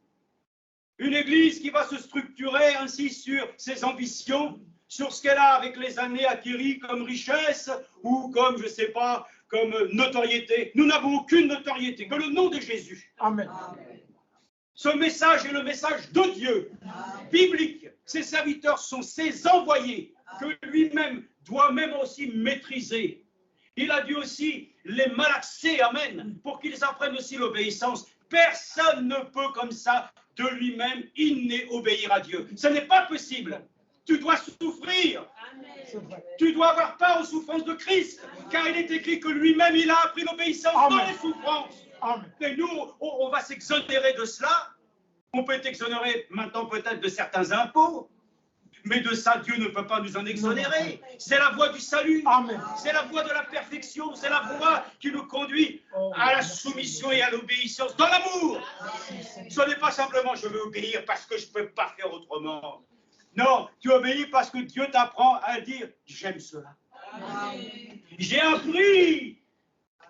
Une Église qui va se structurer ainsi sur ses ambitions, sur ce qu'elle a avec les années acquis comme richesse ou comme, je ne sais pas, comme notoriété. Nous n'avons aucune notoriété que le nom de Jésus. Amen. Ce message est le message de Dieu, biblique. Ses serviteurs sont ses envoyés, que lui-même doit même aussi maîtriser. Il a dû aussi les malaxer, amen, pour qu'ils apprennent aussi l'obéissance. Personne ne peut comme ça, de lui-même, inné obéir à Dieu. Ce n'est pas possible. Tu dois souffrir. Tu dois avoir part aux souffrances de Christ, car il est écrit que lui-même, il a appris l'obéissance dans les souffrances. Amen. Et nous, on va s'exonérer de cela. On peut être exonéré maintenant peut-être de certains impôts, mais de ça, Dieu ne peut pas nous en exonérer. C'est la voie du salut. C'est la voie de la perfection. C'est la voie qui nous conduit à la soumission et à l'obéissance dans l'amour. Ce n'est pas simplement je veux obéir parce que je ne peux pas faire autrement. Non, tu obéis parce que Dieu t'apprend à dire j'aime cela. J'ai appris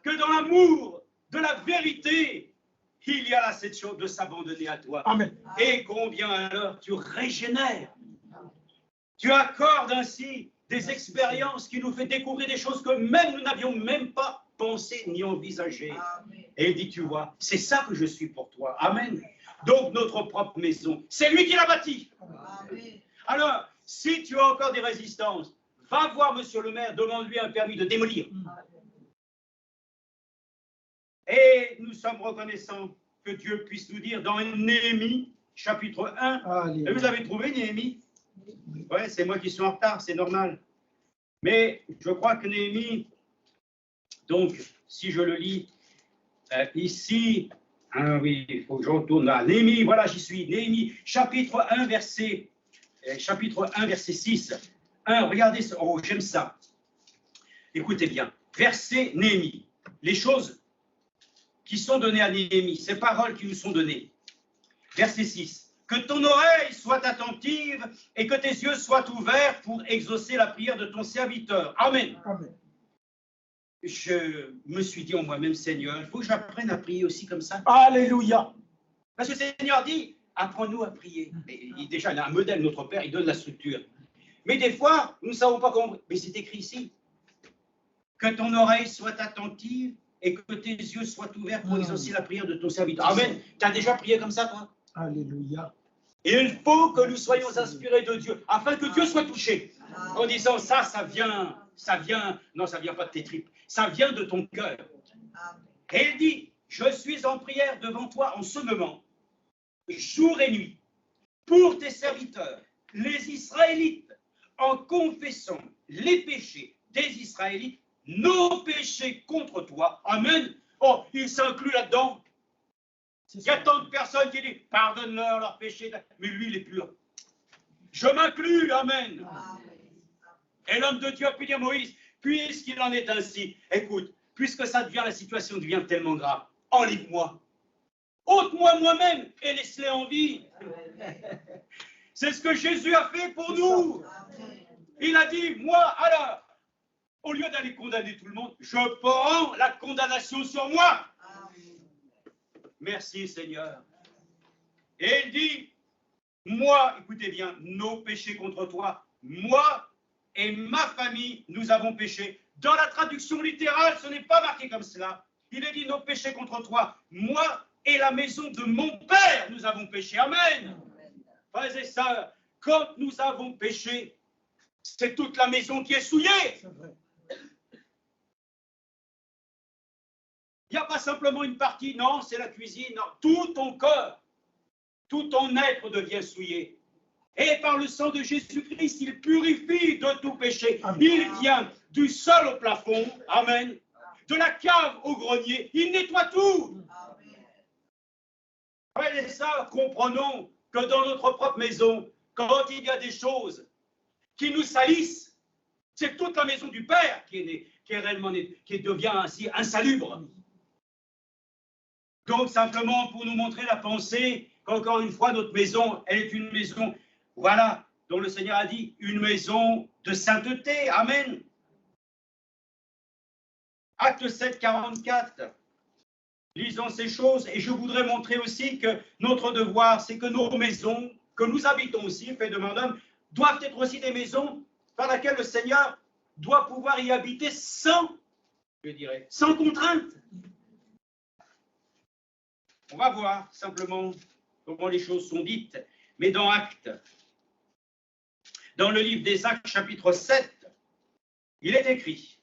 que dans l'amour de la vérité, il y a là cette chose de s'abandonner à toi. Amen. Et combien alors tu régénères. Tu accordes ainsi des expériences qui nous font découvrir des choses que même nous n'avions même pas pensé ni envisagé. Et il dit, tu vois, c'est ça que je suis pour toi. Amen. Donc notre propre maison, c'est lui qui l'a bâtie. Alors, si tu as encore des résistances, va voir monsieur le maire, demande-lui un permis de démolir. Et nous sommes reconnaissants que Dieu puisse nous dire dans Néhémie, chapitre 1. Et vous avez trouvé Néhémie? Oui, c'est moi qui suis en retard, c'est normal. Mais je crois que Néhémie, donc, si je le lis ici, oui, il faut que je retourne là. Néhémie, voilà, j'y suis. Néhémie, chapitre 1, verset 6. Regardez, oh, j'aime ça. Écoutez bien. Verset Néhémie. Les choses qui sont données à Néhémie, ces paroles qui nous sont données. Verset 6. Que ton oreille soit attentive et que tes yeux soient ouverts pour exaucer la prière de ton serviteur. Amen. Amen. Je me suis dit en moi-même, Seigneur, il faut que j'apprenne à prier aussi comme ça. Alléluia. Parce que le Seigneur dit, apprends-nous à prier. Et déjà, il a un modèle, notre Père, il donne la structure. Mais des fois, nous ne savons pas comment. Mais c'est écrit ici. Que ton oreille soit attentive et que tes yeux soient ouverts pour exaucer la prière de ton serviteur. Amen. Tu as déjà prié comme ça, toi? Alléluia. Et il faut que nous soyons inspirés de Dieu, afin que Dieu soit touché. En disant, ça vient, non, ça vient pas de tes tripes, ça vient de ton cœur. Et il dit, je suis en prière devant toi en ce moment, jour et nuit, pour tes serviteurs, les Israélites, en confessant les péchés des Israélites, nos péchés contre toi. Amen. Oh, il s'inclut là-dedans. Il y a tant de personnes qui disent, pardonne-leur leurs péchés, mais lui, il est pur. Je m'inclus, amen. Et l'homme de Dieu a pu dire, Moïse, puisqu'il en est ainsi, écoute, puisque ça devient, la situation devient tellement grave, enlève-moi. Ôte-moi moi-même et laisse-les en vie. C'est ce que Jésus a fait pour nous. Il a dit, moi, alors, au lieu d'aller condamner tout le monde, je prends la condamnation sur moi. Merci Seigneur. Et il dit, moi, écoutez bien, nos péchés contre toi, moi et ma famille, nous avons péché. Dans la traduction littérale, ce n'est pas marqué comme cela. Il est dit nos péchés contre toi, moi et la maison de mon Père, nous avons péché. Amen. Frères et sœurs, quand nous avons péché, c'est toute la maison qui est souillée. Il n'y a pas simplement une partie, non, c'est la cuisine, non. Tout ton corps, tout ton être devient souillé. Et par le sang de Jésus-Christ, il purifie de tout péché. Amen. Il vient du sol au plafond, amen, de la cave au grenier, il nettoie tout. Frères et sœurs, comprenons que dans notre propre maison, quand il y a des choses qui nous salissent, c'est toute la maison du Père qui devient ainsi insalubre. Donc, simplement pour nous montrer la pensée qu'encore une fois, notre maison, elle est une maison, voilà, dont le Seigneur a dit, une maison de sainteté. Amen. Acte 7, 44. Lisons ces choses et je voudrais montrer aussi que notre devoir, c'est que nos maisons, que nous habitons aussi, fait de main d'homme, doivent être aussi des maisons par lesquelles le Seigneur doit pouvoir y habiter sans, je dirais, sans contrainte. On va voir simplement comment les choses sont dites. Mais dans Actes, dans le livre des Actes, chapitre 7, il est écrit,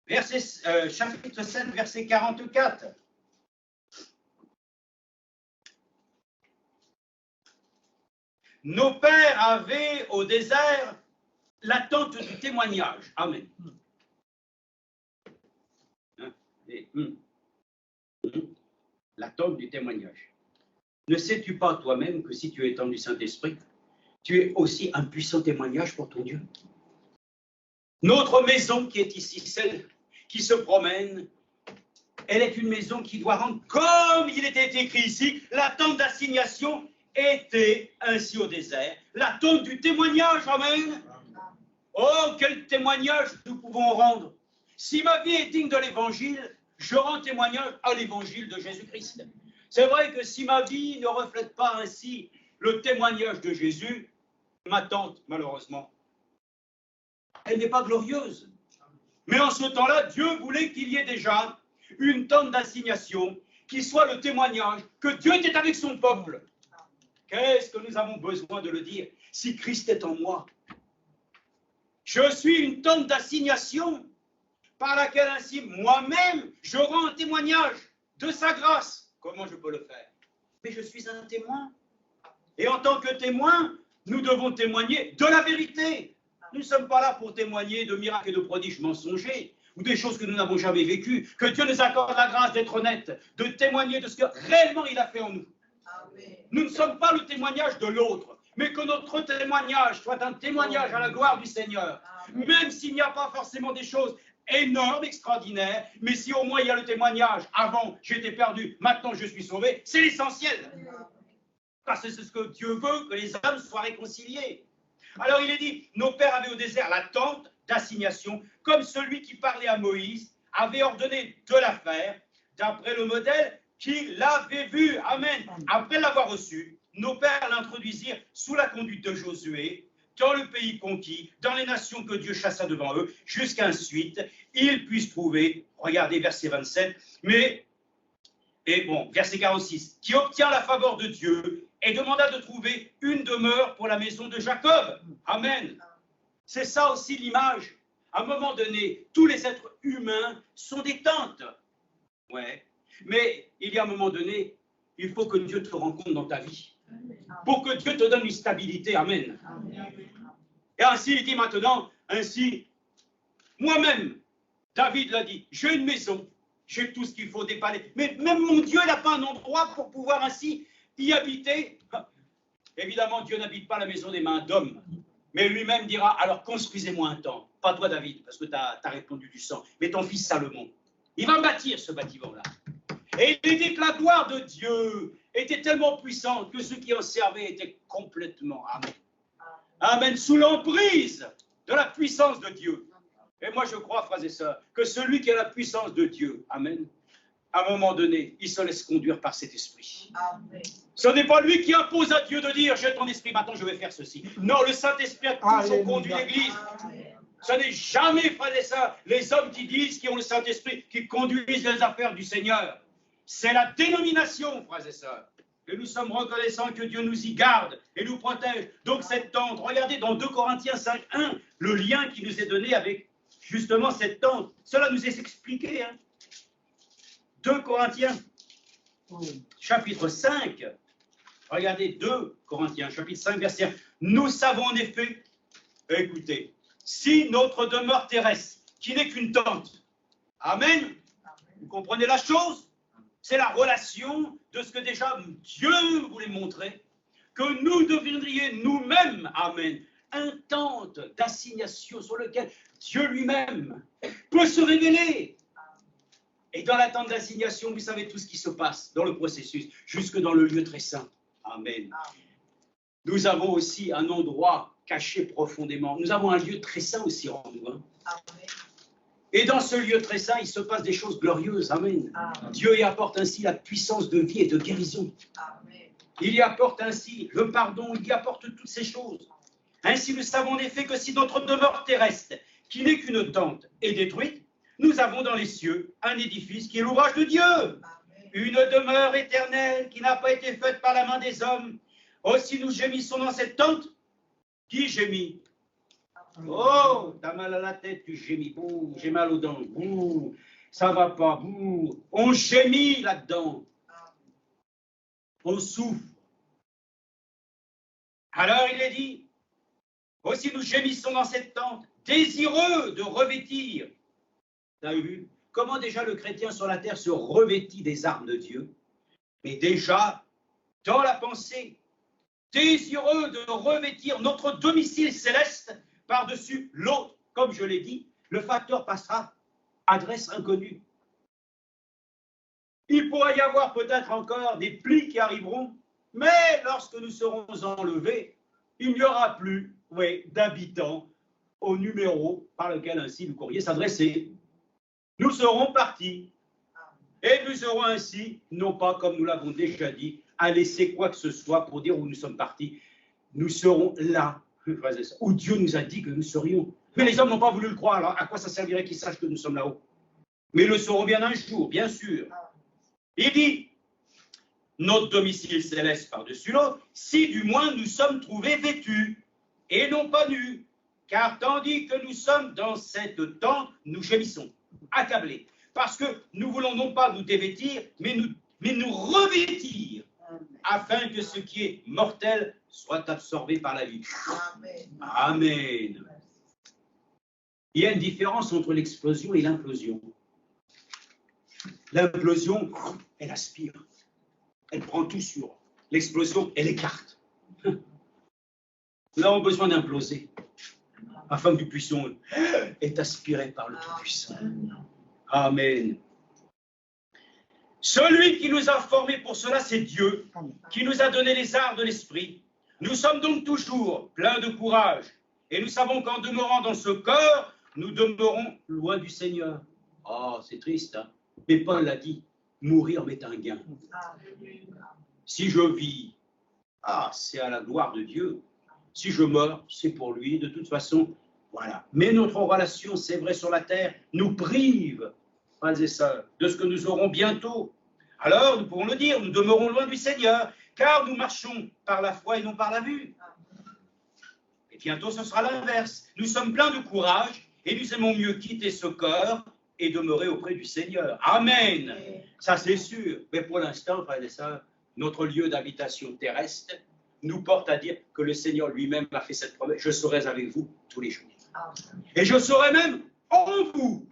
chapitre 7, verset 44. Nos pères avaient au désert l'attente du témoignage. Amen. L'attente du témoignage. Ne sais-tu pas toi-même que si tu es en du Saint-Esprit, tu es aussi un puissant témoignage pour ton Dieu? Notre maison qui est ici, celle qui se promène, elle est une maison qui doit rendre, comme il était écrit ici, l'attente d'assignation était ainsi au désert. L'attente du témoignage, amen. Oh, quel témoignage nous pouvons rendre. Si ma vie est digne de l'Évangile, je rends témoignage à l'Évangile de Jésus-Christ. C'est vrai que si ma vie ne reflète pas ainsi le témoignage de Jésus, ma tente, malheureusement, elle n'est pas glorieuse. Mais en ce temps-là, Dieu voulait qu'il y ait déjà une tente d'assignation qui soit le témoignage que Dieu était avec son peuple. Qu'est-ce que nous avons besoin de le dire? Si Christ est en moi, je suis une tente d'assignation par laquelle ainsi moi-même je rends un témoignage de sa grâce. Comment je peux le faire? Mais je suis un témoin. Et en tant que témoin, nous devons témoigner de la vérité. Nous ne sommes pas là pour témoigner de miracles et de prodiges mensongers ou des choses que nous n'avons jamais vécues. Que Dieu nous accorde la grâce d'être honnête, de témoigner de ce que réellement il a fait en nous. Amen. Nous ne sommes pas le témoignage de l'autre, mais que notre témoignage soit un témoignage à la gloire du Seigneur. Amen. Même s'il n'y a pas forcément des choses énormes, extraordinaires, mais si au moins il y a le témoignage, avant j'étais perdu, maintenant je suis sauvé, c'est l'essentiel. Parce que c'est ce que Dieu veut, que les hommes soient réconciliés. Alors il est dit, nos pères avaient au désert la tente d'assignation, comme celui qui parlait à Moïse avait ordonné de la faire, d'après le modèle qu'il avait vu. Amen. Après l'avoir reçu, nos pères l'introduisirent sous la conduite de Josué, dans le pays conquis, dans les nations que Dieu chassa devant eux, jusqu'ensuite, ils puissent trouver, regardez verset 27, verset 46, qui obtient la faveur de Dieu et demanda de trouver une demeure pour la maison de Jacob. Amen. C'est ça aussi l'image. À un moment donné, tous les êtres humains sont des tentes. Ouais. Mais il y a un moment donné, il faut que Dieu te rencontre dans ta vie. Pour que Dieu te donne une stabilité. Amen. Et ainsi, il dit maintenant, ainsi, moi-même, David l'a dit, j'ai une maison, j'ai tout ce qu'il faut, des palais. Mais même mon Dieu n'a pas un endroit pour pouvoir ainsi y habiter. Évidemment, Dieu n'habite pas la maison des mains d'hommes. Mais lui-même dira, alors construisez-moi un temple. Pas toi, David, parce que tu as répondu du sang, mais ton fils Salomon. Il va bâtir ce bâtiment-là. Et il dit que la gloire de Dieu était tellement puissante que ceux qui en servaient étaient complètement, amen. Amen, sous l'emprise de la puissance de Dieu. Et moi, je crois, frères et sœurs, que celui qui a la puissance de Dieu, amen, à un moment donné, il se laisse conduire par cet esprit. Ce n'est pas lui qui impose à Dieu de dire, j'ai ton esprit, maintenant je vais faire ceci. Non, le Saint-Esprit a toujours conduit l'Église. Ce n'est jamais, frères et sœurs, les hommes qui disent qu'ils ont le Saint-Esprit, qui conduisent les affaires du Seigneur. C'est la dénomination, frères et sœurs. Et nous sommes reconnaissants que Dieu nous y garde et nous protège. Donc cette tente, regardez dans 2 Corinthiens 5:1, le lien qui nous est donné avec justement cette tente. Cela nous est expliqué. 2 Corinthiens, chapitre 5. Regardez 2 Corinthiens, chapitre 5, verset 1. Nous savons en effet, écoutez, si notre demeure terrestre, qui n'est qu'une tente, amen, vous comprenez la chose? C'est la relation de ce que déjà Dieu voulait montrer, que nous deviendrions nous-mêmes, amen, un tente d'assignation sur lequel Dieu lui-même peut se révéler. Et dans la tente d'assignation, vous savez tout ce qui se passe dans le processus, jusque dans le lieu très saint. Amen. Nous avons aussi un endroit caché profondément. Nous avons un lieu très saint aussi en nous. Amen. Et dans ce lieu très saint, il se passe des choses glorieuses. Amen. Amen. Dieu y apporte ainsi la puissance de vie et de guérison. Amen. Il y apporte ainsi le pardon, il y apporte toutes ces choses. Ainsi, nous savons en effet que si notre demeure terrestre, qui n'est qu'une tente, est détruite, nous avons dans les cieux un édifice qui est l'ouvrage de Dieu. Amen. Une demeure éternelle qui n'a pas été faite par la main des hommes. Aussi nous gémissons dans cette tente. Qui gémit? Oh, t'as mal à la tête, tu gémis. Ouh, j'ai mal aux dents. Ouh, ça va pas. Ouh. On gémit là-dedans. On souffre. Alors il est dit, aussi nous gémissons dans cette tente, désireux de revêtir. Vous avez vu comment déjà le chrétien sur la terre se revêtit des armes de Dieu? Mais déjà, dans la pensée, désireux de revêtir notre domicile céleste par-dessus l'autre. Comme je l'ai dit, le facteur passera adresse inconnue. Il pourra y avoir peut-être encore des plis qui arriveront, mais lorsque nous serons enlevés, il n'y aura plus d'habitants au numéro par lequel ainsi le courrier s'adressait. Nous serons partis. Et nous serons ainsi, non pas comme nous l'avons déjà dit, à laisser quoi que ce soit pour dire où nous sommes partis. Nous serons là, où Dieu nous a dit que nous serions. Mais les hommes n'ont pas voulu le croire, alors à quoi ça servirait qu'ils sachent que nous sommes là-haut? Mais ils le sauront bien un jour, bien sûr. Il dit, notre domicile céleste par-dessus l'autre, si du moins nous sommes trouvés vêtus, et non pas nus, car tandis que nous sommes dans cette tente, nous gémissons, accablés, parce que nous voulons non pas nous dévêtir, mais nous revêtir, afin que ce qui est mortel soit absorbé par la vie. Amen. Amen. Il y a une différence entre l'explosion et l'implosion. L'implosion, elle aspire. Elle prend tout sur. L'explosion, elle écarte. Nous avons besoin d'imploser, afin que nous puissions être aspirés par le Tout-Puissant. Amen. Celui qui nous a formés pour cela, c'est Dieu, qui nous a donné les arts de l'esprit. Nous sommes donc toujours pleins de courage, et nous savons qu'en demeurant dans ce corps, nous demeurons loin du Seigneur. Oh, c'est triste, hein? Mais Paul l'a dit, mourir m'est un gain. Si je vis, c'est à la gloire de Dieu. Si je meurs, c'est pour lui. De toute façon, voilà. Mais notre relation, c'est vrai, sur la terre, nous prive, frères et sœurs, de ce que nous aurons bientôt. Alors, nous pouvons le dire, nous demeurons loin du Seigneur, car nous marchons par la foi et non par la vue. Et bientôt, ce sera l'inverse. Nous sommes pleins de courage et nous aimons mieux quitter ce corps et demeurer auprès du Seigneur. Amen. Ça, c'est sûr. Mais pour l'instant, frères et sœurs, notre lieu d'habitation terrestre nous porte à dire que le Seigneur lui-même a fait cette promesse. Je serai avec vous tous les jours. Et je serai même en vous.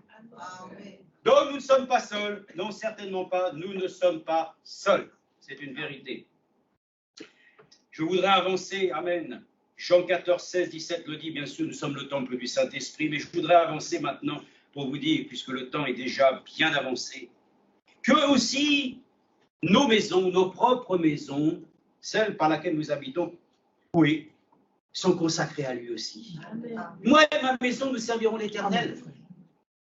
Amen. Donc, nous ne sommes pas seuls. Non, certainement pas. Nous ne sommes pas seuls. C'est une vérité. Je voudrais avancer. Amen. Jean 14, 16, 17 le dit. Bien sûr, nous sommes le temple du Saint-Esprit. Mais je voudrais avancer maintenant pour vous dire, puisque le temps est déjà bien avancé, que aussi nos maisons, nos propres maisons, celles par laquelle nous habitons, oui, sont consacrées à lui aussi. Amen. Moi et ma maison, nous servirons l'Éternel.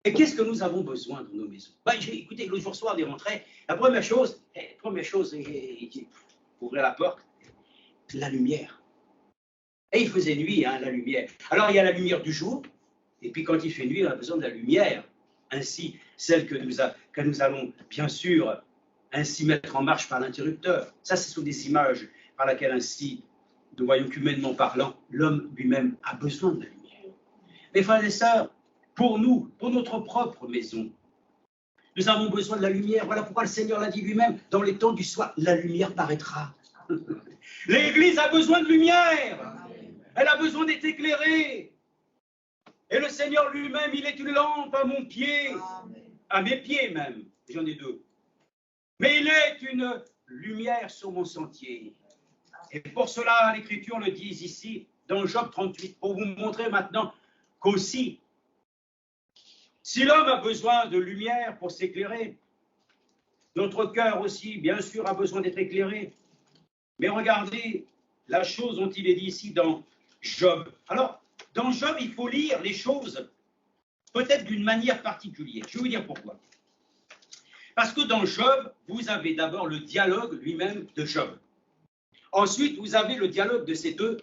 Et qu'est-ce que nous avons besoin dans nos maisons? Écoutez, l'autre jour soir, on est rentré. La première chose, ouvrir la porte, la lumière. Et il faisait nuit, hein, la lumière. Alors il y a la lumière du jour, et puis quand il fait nuit, on a besoin de la lumière. Ainsi, celle que nous allons, bien sûr, ainsi mettre en marche par l'interrupteur. Ça, ce sont des images par lesquelles, ainsi, nous voyons qu'humainement parlant, l'homme lui-même a besoin de la lumière. Mes frères et sœurs, pour nous, pour notre propre maison, nous avons besoin de la lumière. Voilà pourquoi le Seigneur l'a dit lui-même, dans les temps du soir, la lumière paraîtra. L'Église a besoin de lumière. Elle a besoin d'être éclairée. Et le Seigneur lui-même, il est une lampe à mon pied, à mes pieds même. J'en ai deux. Mais il est une lumière sur mon sentier. Et pour cela, l'Écriture le dit ici, dans Job 38, pour vous montrer maintenant qu'aussi, si l'homme a besoin de lumière pour s'éclairer, notre cœur aussi, bien sûr, a besoin d'être éclairé. Mais regardez la chose dont il est dit ici dans Job. Alors, dans Job, il faut lire les choses peut-être d'une manière particulière. Je vais vous dire pourquoi. Parce que dans Job, vous avez d'abord le dialogue lui-même de Job. Ensuite, vous avez le dialogue de ces deux,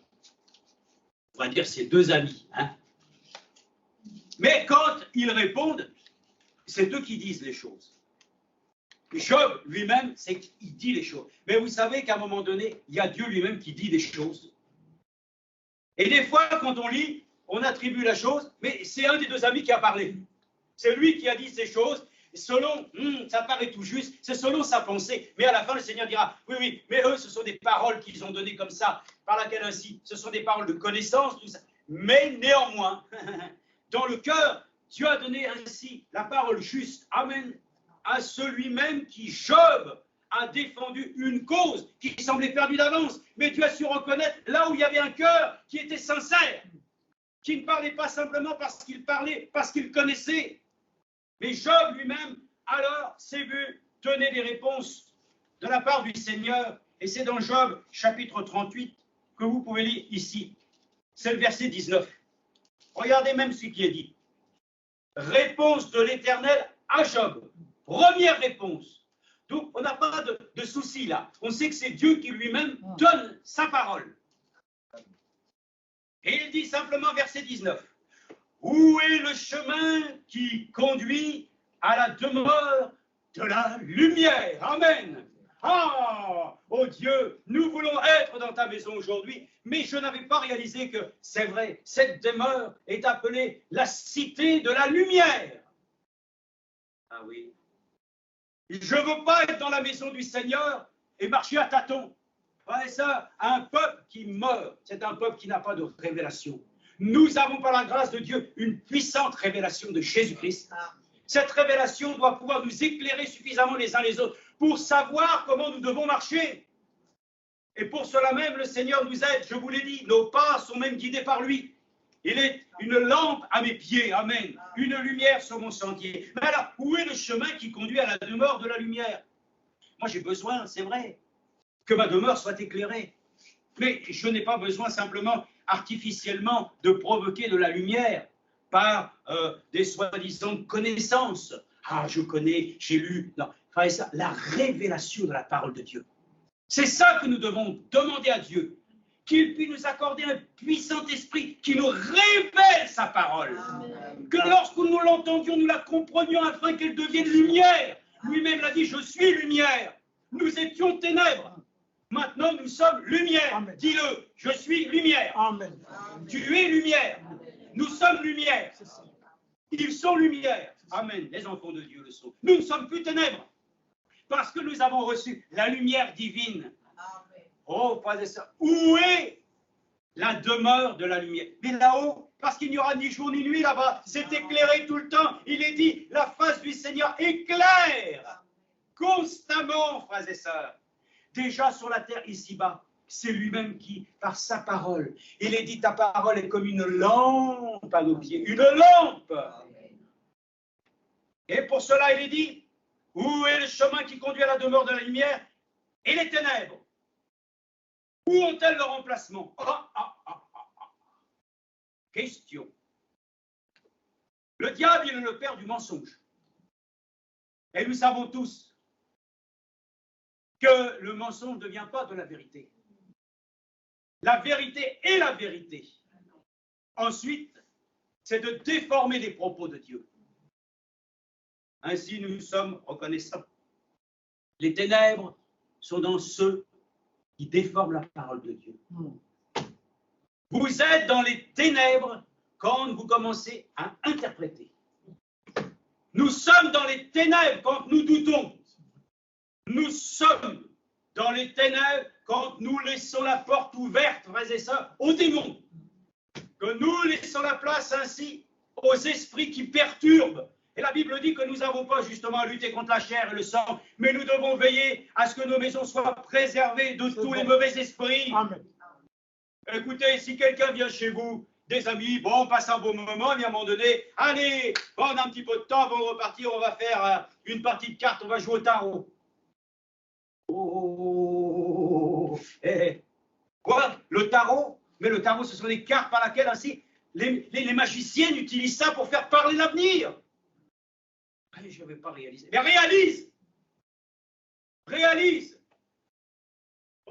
on va dire ces deux amis. Hein. Mais quand ils répondent, c'est eux qui disent les choses. Job lui-même, c'est qu'il dit les choses. Mais vous savez qu'à un moment donné, il y a Dieu lui-même qui dit des choses. Et des fois, quand on lit, on attribue la chose, mais c'est un des deux amis qui a parlé. C'est lui qui a dit ces choses, selon, ça paraît tout juste, c'est selon sa pensée. Mais à la fin, le Seigneur dira, oui, mais eux, ce sont des paroles qu'ils ont données comme ça, par laquelle ainsi, ce sont des paroles de connaissance, tout ça. Mais néanmoins, dans le cœur, Dieu a donné ainsi la parole juste, amen, à celui-même qui, Job, a défendu une cause qui semblait perdue d'avance. Mais Dieu a su reconnaître là où il y avait un cœur qui était sincère, qui ne parlait pas simplement parce qu'il parlait, parce qu'il connaissait. Mais Job lui-même, alors, s'est vu donner des réponses de la part du Seigneur. Et c'est dans Job, chapitre 38, que vous pouvez lire ici. C'est le verset 19. Regardez même ce qui est dit. Réponse de l'Éternel à Job. Première réponse. Donc, on n'a pas de souci là. On sait que c'est Dieu qui lui-même donne sa parole. Et il dit simplement, verset 19. Où est le chemin qui conduit à la demeure de la lumière? Amen. Ah, oh Dieu, nous voulons être dans ta maison aujourd'hui, mais je n'avais pas réalisé que, c'est vrai, cette demeure est appelée la cité de la lumière. Ah oui. Je ne veux pas être dans la maison du Seigneur et marcher à tâtons. Ouais, ça, un peuple qui meurt, c'est un peuple qui n'a pas de révélation. Nous avons par la grâce de Dieu une puissante révélation de Jésus-Christ. Cette révélation doit pouvoir nous éclairer suffisamment les uns les autres pour savoir comment nous devons marcher. Et pour cela même, le Seigneur nous aide. Je vous l'ai dit, nos pas sont même guidés par lui. Il est une lampe à mes pieds, amen, une lumière sur mon sentier. Mais alors, où est le chemin qui conduit à la demeure de la lumière? Moi, j'ai besoin, c'est vrai, que ma demeure soit éclairée. Mais je n'ai pas besoin simplement, artificiellement, de provoquer de la lumière par des soi-disant connaissances. Ah, je connais, j'ai lu. Non, ça, la révélation de la parole de Dieu. C'est ça que nous devons demander à Dieu. Qu'il puisse nous accorder un puissant esprit qui nous révèle sa parole. Amen. Que lorsque nous l'entendions, nous la comprenions afin qu'elle devienne lumière. Lui-même l'a dit, je suis lumière. Nous étions ténèbres. Maintenant, nous sommes lumière. Dis-le, je suis lumière. Amen. Tu es lumière. Amen. Nous sommes lumière. Ils sont lumière. Amen. Les enfants de Dieu le sont. Nous ne sommes plus ténèbres. Parce que nous avons reçu la lumière divine. Oh, frères et sœurs, où est la demeure de la lumière? Mais là-haut, parce qu'il n'y aura ni jour ni nuit là-bas, c'est éclairé tout le temps. Il est dit, la face du Seigneur éclaire constamment, frères et sœurs. Déjà sur la terre ici-bas, c'est lui-même qui, par sa parole, il est dit, ta parole est comme une lampe à nos pieds, une lampe. Et pour cela, il est dit, où est le chemin qui conduit à la demeure de la lumière? Et les ténèbres. Où ont-elles leur emplacement? Question. Le diable, il est le père du mensonge. Et nous savons tous que le mensonge ne vient pas de la vérité. La vérité est la vérité. Ensuite, c'est de déformer les propos de Dieu. Ainsi, nous sommes reconnaissants. Les ténèbres sont dans ceux qui déforment la parole de Dieu. Vous êtes dans les ténèbres quand vous commencez à interpréter. Nous sommes dans les ténèbres quand nous doutons. Nous sommes dans les ténèbres quand nous laissons la porte ouverte, frères et sœurs, aux démons. Que nous laissons la place ainsi aux esprits qui perturbent. Et la Bible dit que nous n'avons pas justement à lutter contre la chair et le sang, mais nous devons veiller à ce que nos maisons soient préservées de tous les mauvais esprits. Amen. Écoutez, si quelqu'un vient chez vous, des amis, bon, on passe un bon moment, et à un moment donné, allez, on a un petit peu de temps avant de repartir, on va faire une partie de cartes, on va jouer au tarot. Oh, quoi? Le tarot? Mais le tarot, ce sont des cartes par lesquelles ainsi les magiciens utilisent ça pour faire parler l'avenir. Allez, je ne vais pas réaliser. Mais réalise! Réalise!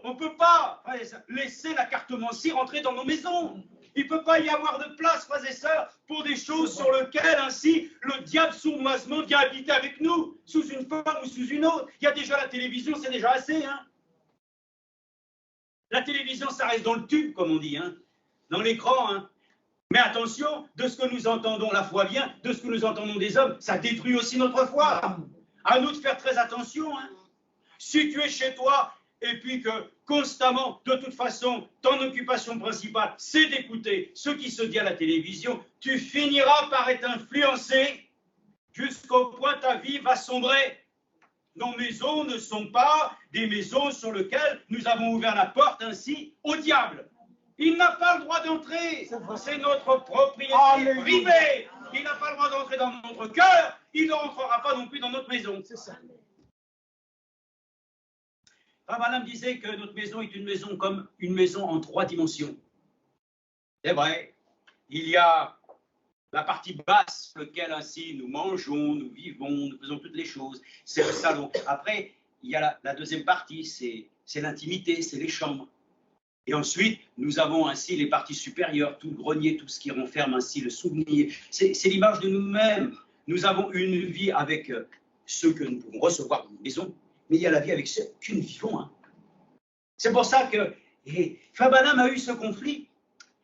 On ne peut pas laisser la cartomancie rentrer dans nos maisons. Il ne peut pas y avoir de place, frères et sœurs, pour des choses sur lesquelles, ainsi, le diable sournoisement vient habiter avec nous, sous une forme ou sous une autre. Il y a déjà la télévision, c'est déjà assez. Hein. La télévision, ça reste dans le tube, comme on dit, hein, dans l'écran. Hein. Mais attention, de ce que nous entendons, la foi vient, de ce que nous entendons des hommes, ça détruit aussi notre foi. À nous de faire très attention. Hein. Si tu es chez toi, et puis que constamment, de toute façon, ton occupation principale, c'est d'écouter ce qui se dit à la télévision, tu finiras par être influencé jusqu'au point ta vie va sombrer. Nos maisons ne sont pas des maisons sur lesquelles nous avons ouvert la porte ainsi au diable. Il n'a pas le droit d'entrer, c'est notre propriété privée. Il n'a pas le droit d'entrer dans notre cœur, il ne rentrera pas non plus dans notre maison. C'est ça. Madame disait que notre maison est une maison comme une maison en 3 dimensions. C'est vrai, il y a la partie basse, laquelle ainsi nous mangeons, nous vivons, nous faisons toutes les choses. C'est le salon. Après, il y a la deuxième partie, c'est l'intimité, c'est les chambres. Et ensuite, nous avons ainsi les parties supérieures, tout le grenier, tout ce qui renferme ainsi le souvenir. C'est l'image de nous-mêmes. Nous avons une vie avec ceux que nous pouvons recevoir dans nos maisons, mais il y a la vie avec ceux que nous vivons. Hein. C'est pour ça que Fabalam a eu ce conflit,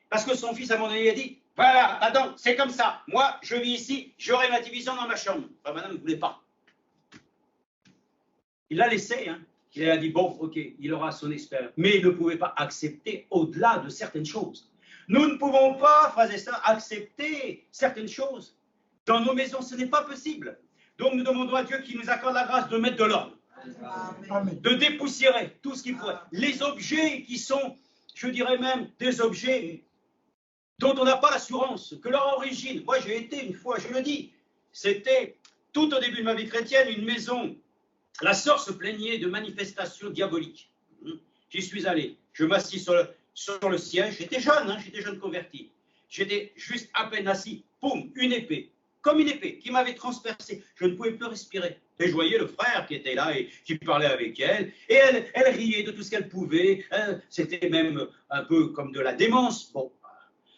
parce que son fils, à un moment donné, a dit, voilà, attends, c'est comme ça, moi, je vis ici, j'aurai ma division dans ma chambre. Fabalam ne voulait pas. Il l'a laissé, hein. Il a dit, bon, ok, il aura son expérience, mais il ne pouvait pas accepter au-delà de certaines choses. Nous ne pouvons pas, frères et sœurs, accepter certaines choses. Dans nos maisons, ce n'est pas possible. Donc, nous demandons à Dieu qu'il nous accorde la grâce de mettre de l'ordre. Amen. De dépoussiérer tout ce qu'il faut. Les objets qui sont, je dirais même, des objets dont on n'a pas l'assurance, que leur origine, moi j'ai été une fois, je le dis, c'était tout au début de ma vie chrétienne, une maison, la sœur se plaignait de manifestations diaboliques. J'y suis allé, je m'assis sur le siège, j'étais jeune converti, j'étais juste à peine assis, poum, une épée, comme une épée, qui m'avait transpercé, je ne pouvais plus respirer. Et je voyais le frère qui était là et qui parlait avec elle. Et elle riait de tout ce qu'elle pouvait. C'était même un peu comme de la démence. Bon,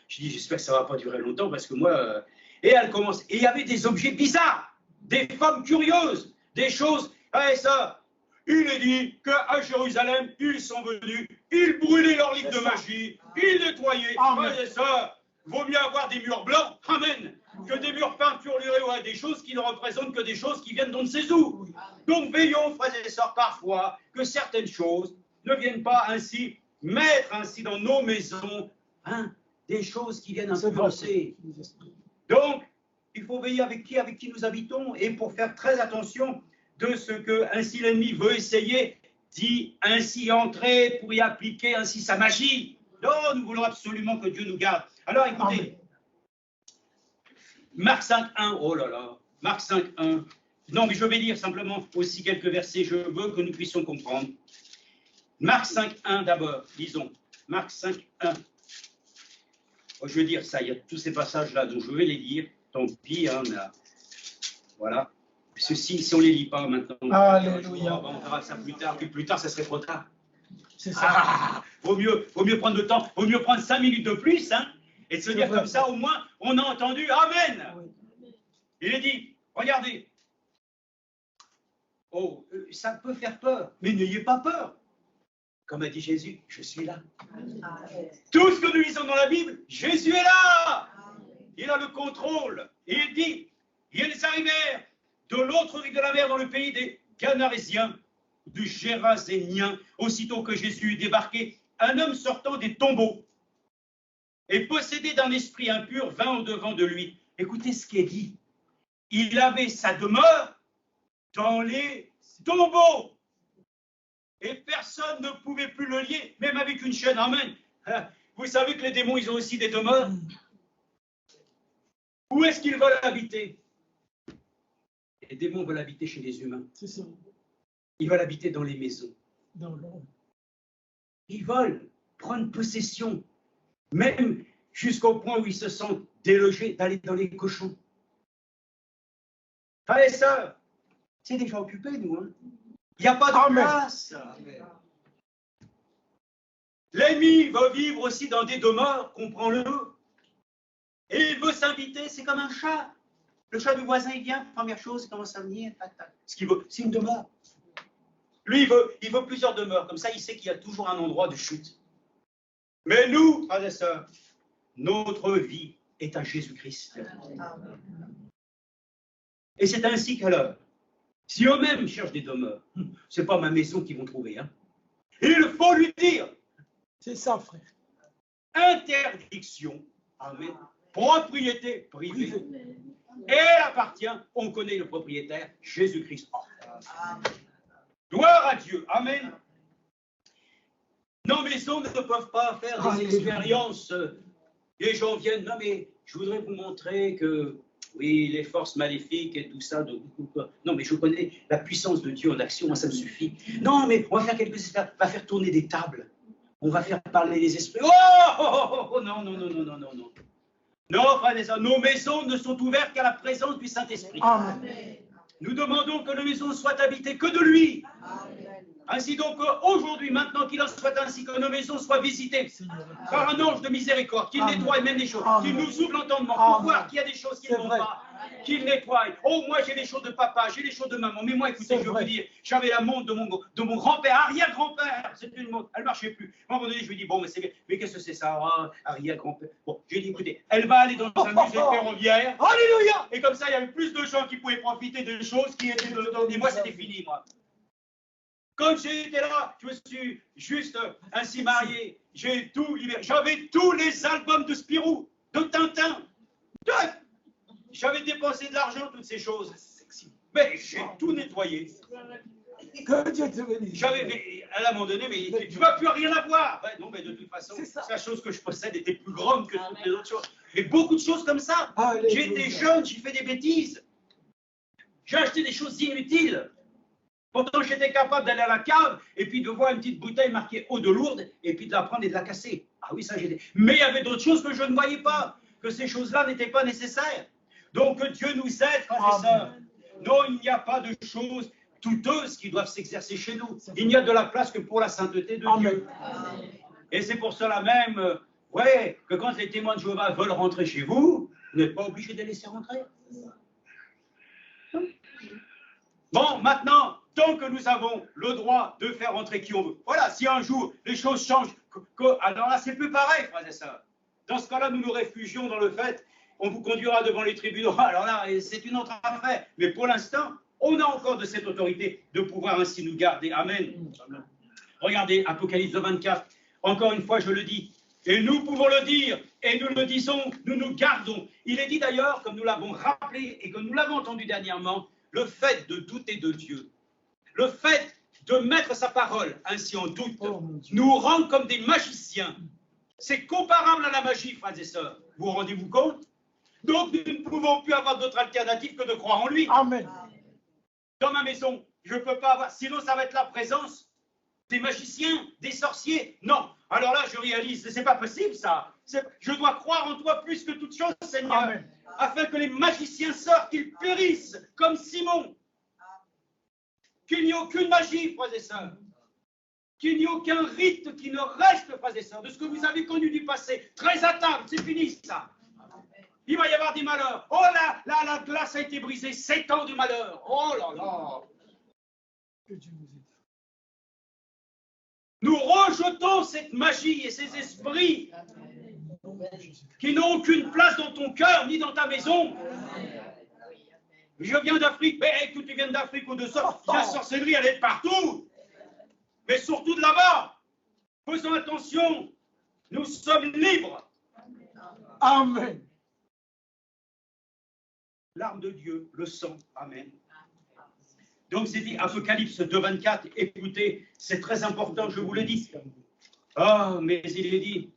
je dis, j'espère que ça ne va pas durer longtemps parce que moi... Et elle commence. Et il y avait des objets bizarres, des femmes curieuses, des choses... Et ça, il est dit qu'à Jérusalem, ils sont venus, ils brûlaient leurs livres de magie, ils nettoyaient. Et ça, vaut mieux avoir des murs blancs, amen, que des murs peinturlurés ou des choses qui ne représentent que des choses qui viennent d'on ne sait où. Donc veillons, frères et sœurs, parfois, que certaines choses ne viennent pas ainsi mettre ainsi dans nos maisons des choses qui viennent influencer. Donc, il faut veiller avec qui nous habitons et pour faire très attention de ce que ainsi l'ennemi veut essayer d'y ainsi entrer pour y appliquer ainsi sa magie. Non, nous voulons absolument que Dieu nous garde. Alors écoutez, Marc 5.1, oh là là, Marc 5.1. Non, mais je vais lire simplement aussi quelques versets, je veux que nous puissions comprendre. Marc 5.1 d'abord, lisons. Marc 5.1. Oh, je vais dire ça, il y a tous ces passages-là, donc je vais les lire. tant pis, hein, voilà. Ceci, si on ne les lit pas maintenant, Alléluia. on verra ça plus tard, puis plus tard, ça serait trop tard. C'est ça. Vaut mieux prendre le temps, vaut mieux prendre 5 minutes de plus, hein, et de se dire comme ça, au moins, on a entendu Amen. Oui. Il est dit, regardez, oh, ça peut faire peur, mais n'ayez pas peur. Comme a dit Jésus, je suis là. Tout ce que nous lisons dans la Bible, Jésus est là. Il a le contrôle. Et il dit, ils arrivèrent de l'autre rive de la mer dans le pays des Ganarésiens, du Géraséniens. Aussitôt que Jésus eut débarqué, un homme sortant des tombeaux et possédé d'un esprit impur vint au-devant de lui. Écoutez ce qui est dit. Il avait sa demeure dans les tombeaux. Et personne ne pouvait plus le lier, même avec une chaîne. Amen. Vous savez que les démons, ils ont aussi des demeures. Où est-ce qu'ils veulent habiter? Les démons veulent habiter chez les humains. C'est ça. Ils veulent habiter dans les maisons. Dans l'ombre. Ils veulent prendre possession, même jusqu'au point où ils se sentent délogés d'aller dans les cochons. Frères et sœurs, c'est déjà occupé, nous. Hein. Il n'y a pas de place. L'ennemi veut vivre aussi dans des demeures, comprends-le. Et il veut s'inviter, c'est comme un chat. Le chat du voisin, il vient, première chose, il commence à venir. Tac, tac. Ce qu'il veut, c'est une demeure. Lui, il veut plusieurs demeures. Comme ça, il sait qu'il y a toujours un endroit de chute. Mais nous, frères et sœurs, notre vie est à Jésus-Christ. Et c'est ainsi qu'alors, si eux-mêmes cherchent des demeures, ce n'est pas ma maison qu'ils vont trouver. Hein. Il faut lui dire. C'est ça, frère. Interdiction, amen, propriété privée. Et elle appartient, on connaît le propriétaire, Jésus-Christ. Gloire à Dieu, amen. Nos maisons ne peuvent pas faire des expériences. Les gens viennent, non mais je voudrais vous montrer que, oui, les forces maléfiques et tout ça, non mais je connais la puissance de Dieu en action, moi ça me suffit. Non mais on va faire quelque chose, on va faire tourner des tables, on va faire parler les esprits. Oh, non, non, non, non, non, non, non. Non, frères et sœurs, nos maisons ne sont ouvertes qu'à la présence du Saint-Esprit. Nous demandons que nos maisons soient habitées que de lui. Amen. Ainsi donc, aujourd'hui, maintenant qu'il en soit ainsi, que nos maisons soient visitées par un ange de miséricorde, qu'il nettoie même des choses, qu'il nous ouvre l'entendement pour voir qu'il y a des choses qui ne vont pas, qu'il nettoie. Oh, moi j'ai les choses de papa, j'ai les choses de maman, mais moi, écoutez, je vais vous dire, j'avais la montre de mon grand-père, arrière-grand-père, c'était une montre, elle ne marchait plus. À un moment donné, je lui dis, bon, mais qu'est-ce que c'est ça, arrière-grand-père? Bon, j'ai dit, écoutez, elle va aller dans un musée ferroviaire. Alléluia! Et comme ça, il y avait plus de gens qui pouvaient profiter des choses qui étaient dedans. Et moi, c'était fini, moi. Quand j'ai été là, je me suis juste ainsi marié. J'ai tout libéré. J'avais tous les albums de Spirou, de Tintin. J'avais dépensé de l'argent, toutes ces choses. Mais j'ai tout nettoyé. Que Dieu te bénisse. J'avais, à un moment donné, mais tu ne vas plus rien avoir. Ouais, non, mais de toute façon, la chose que je possède était plus grande que toutes les autres choses. Et beaucoup de choses comme ça. J'ai été jeune, j'ai fait des bêtises. J'ai acheté des choses inutiles. Pourtant, j'étais capable d'aller à la cave et puis de voir une petite bouteille marquée eau de Lourdes et puis de la prendre et de la casser. Ah oui, ça j'étais. Mais il y avait d'autres choses que je ne voyais pas, que ces choses-là n'étaient pas nécessaires. Donc Dieu nous aide, frères et sœurs. Non, il n'y a pas de choses douteuses qui doivent s'exercer chez nous. Il n'y a de la place que pour la sainteté de Dieu. Et c'est pour cela même, que quand les témoins de Jéhovah veulent rentrer chez vous, vous n'êtes pas obligé de les laisser rentrer. Bon, maintenant, tant que nous avons le droit de faire rentrer qui on veut. Voilà, si un jour les choses changent, alors là, c'est plus pareil, frères et sœurs. Dans ce cas-là, nous nous réfugions dans le fait, on vous conduira devant les tribunaux. Alors là, c'est une autre affaire. Mais pour l'instant, on a encore de cette autorité de pouvoir ainsi nous garder. Amen. Regardez, Apocalypse 24. Encore une fois, je le dis. Et nous pouvons le dire, et nous le disons, nous nous gardons. Il est dit d'ailleurs, comme nous l'avons rappelé et comme nous l'avons entendu dernièrement, le fait de douter de Dieu, le fait de mettre sa parole ainsi en doute, nous rend comme des magiciens. C'est comparable à la magie, frères et sœurs. Vous rendez-vous compte? Donc nous ne pouvons plus avoir d'autre alternative que de croire en lui. Amen. Dans ma maison, je ne peux pas avoir, sinon ça va être la présence des magiciens, des sorciers. Non, Alors là, je réalise, c'est pas possible ça. Je dois croire en toi plus que toute chose, Seigneur, Amen. afin que les magiciens sortent, qu'ils périssent comme Simon. Qu'il n'y ait aucune magie, frères et sœurs. Qu'il n'y ait aucun rite qui ne reste, frères et sœurs, de ce que vous avez connu du passé. Très à table, c'est fini ça. Il va y avoir des malheurs. Oh là, là, la glace a été brisée. 7 ans de malheur. Oh là là. Que Dieu nous aide. Nous rejetons cette magie et ces esprits Au nom de Jésus. qui n'ont aucune place dans ton cœur ni dans ta maison. Je viens d'Afrique. Mais écoute, tu viens d'Afrique ou de ça. La sorcellerie, elle est partout. Mais surtout de là-bas. Faisons attention. Nous sommes libres. Amen. L'arme de Dieu, le sang. Amen. Donc c'est dit, Apocalypse 2,24, écoutez, c'est très important, je vous le dis. Oh, mais il est dit,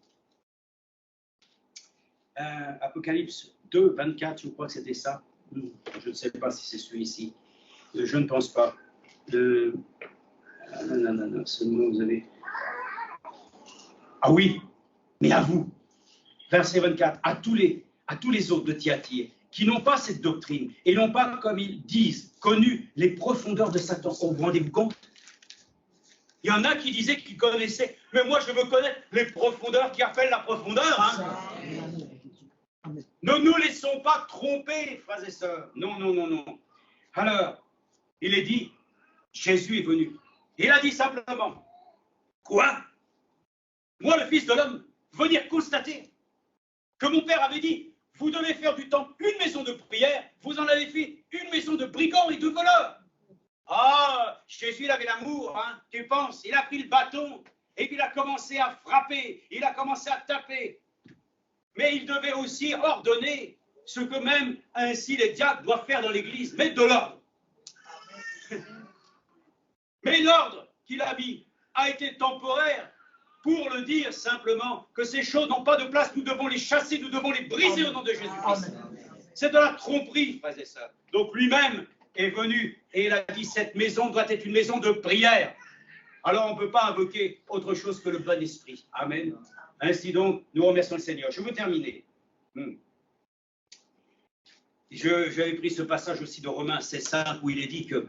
Apocalypse 2,24, je crois que c'était ça. Je ne sais pas si c'est celui-ci. Je ne pense pas. Non, seulement vous avez... Ah oui, mais à vous, verset 24, à tous les autres de Thyatire, qui n'ont pas cette doctrine, et n'ont pas, comme ils disent, connu les profondeurs de Satan. Vous vous rendez compte? Il y en a qui disaient qu'ils connaissaient, mais moi je veux connaître les profondeurs qui appellent la profondeur. Hein. Ne nous laissons pas tromper, frères et sœurs. Non. Alors, il est dit, Jésus est venu. Il a dit simplement, quoi? Moi, le Fils de l'homme, venir constater que mon Père avait dit, vous devez faire du temple une maison de prière, vous en avez fait une maison de brigands et de voleurs. Ah, Jésus, il avait l'amour, hein, tu penses, il a pris le bâton et puis il a commencé à frapper, il a commencé à taper. Mais il devait aussi ordonner ce que même ainsi les diacres doivent faire dans l'église, mettre de l'ordre. Mais l'ordre qu'il a mis a été temporaire. Pour le dire simplement que ces choses n'ont pas de place, nous devons les chasser, nous devons les briser au nom de Jésus-Christ. C'est de la tromperie, frères et sœurs. Donc lui-même est venu et il a dit cette maison doit être une maison de prière. Alors on ne peut pas invoquer autre chose que le bon esprit. Amen. Ainsi donc, nous remercions le Seigneur. Je veux terminer. J'avais pris ce passage aussi de Romains 16:5 où il est dit que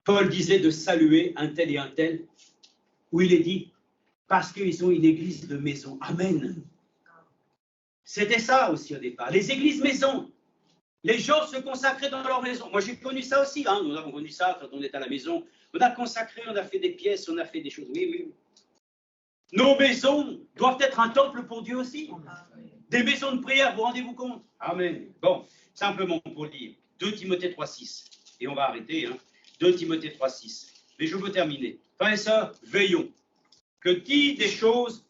Paul disait de saluer un tel et un tel, où il est dit parce qu'ils ont une église de maison. Amen. C'était ça aussi au départ. Les églises maison. Les gens se consacraient dans leur maison. Moi, j'ai connu ça aussi. Hein. Nous avons connu ça quand on est à la maison. On a consacré, on a fait des pièces, on a fait des choses. Oui. Nos maisons doivent être un temple pour Dieu aussi. Des maisons de prière, vous rendez-vous compte? Amen. Bon, simplement pour dire 2 Timothée 3,6. Et on va arrêter. Hein. 2 Timothée 3,6. Mais je veux terminer. Frères et sœurs, veillons. Que qui des choses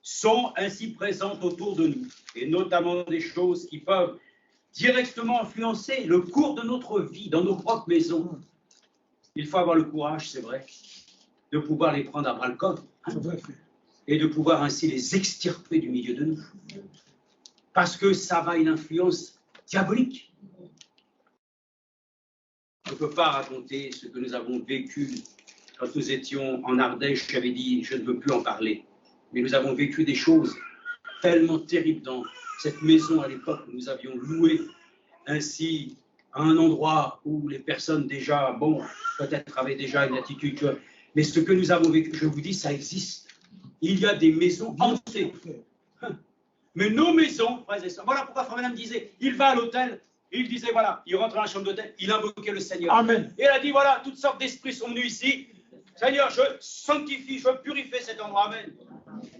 sont ainsi présentes autour de nous, et notamment des choses qui peuvent directement influencer le cours de notre vie dans nos propres maisons. Il faut avoir le courage, c'est vrai, de pouvoir les prendre à bras-le-corps et de pouvoir ainsi les extirper du milieu de nous. Parce que ça va une influence diabolique. On ne peut pas raconter ce que nous avons vécu. Quand nous étions en Ardèche, j'avais dit, je ne veux plus en parler. Mais nous avons vécu des choses tellement terribles dans cette maison à l'époque où nous avions loué ainsi à un endroit où les personnes déjà, bon, peut-être avaient déjà une attitude. Mais ce que nous avons vécu, je vous dis, ça existe. Il y a des maisons hantées. Mais nos maisons, frères et sœurs, voilà pourquoi Frère Madame disait, il va à l'hôtel, il disait, voilà, il rentre dans la chambre d'hôtel, il invoquait le Seigneur. Amen. Et il a dit, voilà, toutes sortes d'esprits sont venus ici. Seigneur, je sanctifie, je purifie cet endroit. Amen.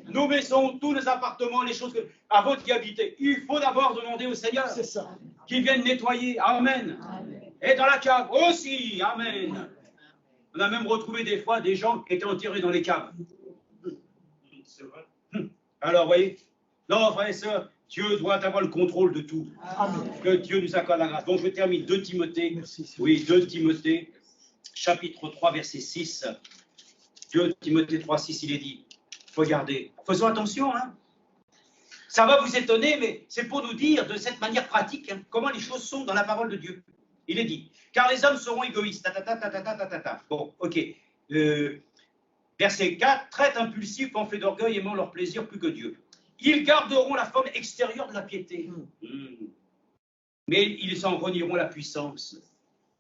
Nos maisons, tous nos appartements, les choses avant d'y habiter. Il faut d'abord demander au Seigneur qu'il vienne nettoyer. Amen. Et dans la cave aussi. Amen. On a même retrouvé des fois des gens qui étaient enterrés dans les caves. C'est vrai. Alors, voyez, non, frères et sœurs, Dieu doit avoir le contrôle de tout. Amen. Que Dieu nous accorde la grâce. Donc, je termine 2 Timothée. Merci. Oui, 2 Timothée, chapitre 3, verset 6. 2 Timothée 3, 6, il est dit, regardez, faisons attention, hein. Ça va vous étonner, mais c'est pour nous dire de cette manière pratique hein, comment les choses sont dans la parole de Dieu. Il est dit, car les hommes seront égoïstes. Bon, ok. Verset 4, traite impulsif, en fait d'orgueil, aimant leur plaisir plus que Dieu. Ils garderont la forme extérieure de la piété. Mais ils en renieront la puissance.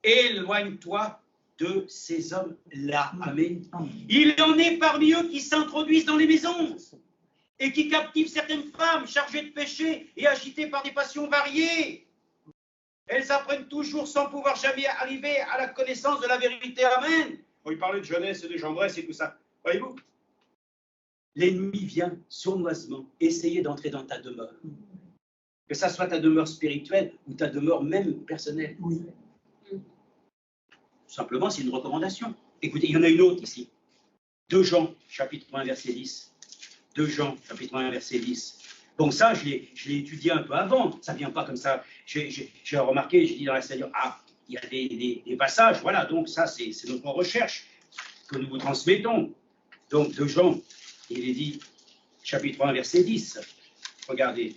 Éloigne-toi de ces hommes-là. Amen. Il y en est parmi eux qui s'introduisent dans les maisons et qui captivent certaines femmes chargées de péché et agitées par des passions variées. Elles apprennent toujours sans pouvoir jamais arriver à la connaissance de la vérité. Amen. Il parlait de jeunesse, de gendresse et tout ça. Voyez-vous, l'ennemi vient sournoisement essayer d'entrer dans ta demeure. Que ça soit ta demeure spirituelle ou ta demeure même personnelle. Oui. Simplement, c'est une recommandation. Écoutez, il y en a une autre ici. 2 Jean, chapitre 1, verset 10. 2 Jean, chapitre 1, verset 10. Bon, ça, je l'ai étudié un peu avant. Ça ne vient pas comme ça. J'ai remarqué, j'ai dit dans la Seigneur, il y a des passages. Voilà, donc ça, c'est notre recherche que nous vous transmettons. Donc, 2 Jean, il est dit, chapitre 1, verset 10. Regardez.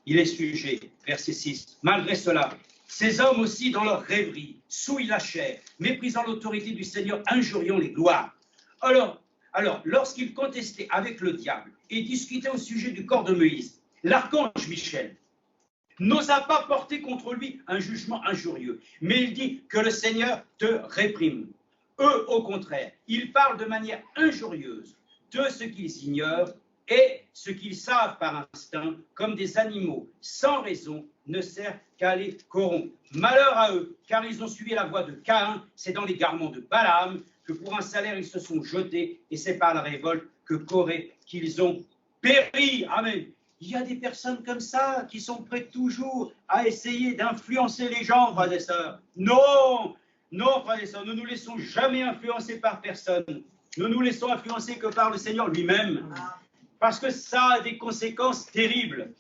Il est sujet, verset 6. Malgré cela, ces hommes aussi, dans leur rêverie, souillent la chair, méprisant l'autorité du Seigneur, injuriant les gloires. Alors, lorsqu'ils contestaient avec le diable et discutaient au sujet du corps de Moïse, l'archange Michel n'osa pas porter contre lui un jugement injurieux, mais il dit que le Seigneur te réprime. Eux, au contraire, ils parlent de manière injurieuse de ce qu'ils ignorent et ce qu'ils savent par instinct, comme des animaux sans raison, ne sert qu'à les corrompre. Malheur à eux, car ils ont suivi la voie de Caïn, c'est dans l'égarement de Balaam que pour un salaire ils se sont jetés, et c'est par la révolte que Corée qu'ils ont péri. Amen. Il y a des personnes comme ça qui sont prêtes toujours à essayer d'influencer les gens, frères et sœurs. Non, non, frères et sœurs, ne nous laissons jamais influencer par personne. Nous nous laissons influencer que par le Seigneur lui-même. Parce que ça a des conséquences terribles.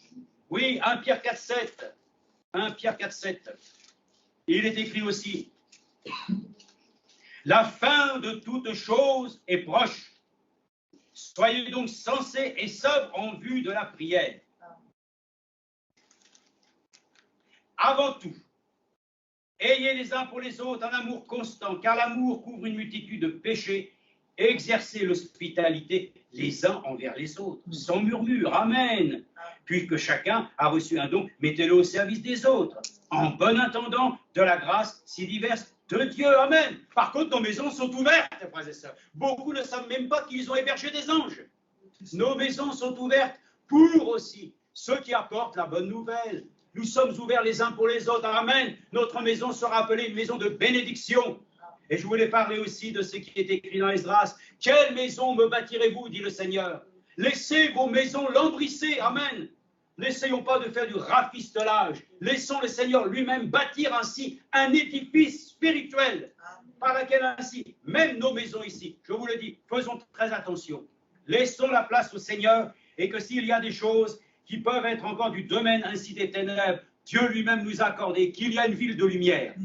Oui, 1 Pierre 4,7. 1 Pierre 4,7. Il est écrit aussi, la fin de toute chose est proche. Soyez donc sensés et sobres en vue de la prière. Avant tout, ayez les uns pour les autres un amour constant, car l'amour couvre une multitude de péchés. Exercez l'hospitalité les uns envers les autres, sans murmure. Amen. Puisque chacun a reçu un don, mettez-le au service des autres, en bon intendant de la grâce si diverse de Dieu. Amen. Par contre, nos maisons sont ouvertes, frères et sœurs. Beaucoup ne savent même pas qu'ils ont hébergé des anges. Nos maisons sont ouvertes pour aussi ceux qui apportent la bonne nouvelle. Nous sommes ouverts les uns pour les autres. Amen. Notre maison sera appelée une maison de bénédiction. Et je voulais parler aussi de ce qui est écrit dans Esdras. Quelle maison me bâtirez-vous, dit le Seigneur. Laissez vos maisons lambrisser. Amen. N'essayons pas de faire du rafistolage. Laissons le Seigneur lui-même bâtir ainsi un édifice spirituel par lequel ainsi, même nos maisons ici, je vous le dis, faisons très attention. Laissons la place au Seigneur et que s'il y a des choses qui peuvent être encore du domaine ainsi des ténèbres, Dieu lui-même nous a accordé qu'il y a une ville de lumière.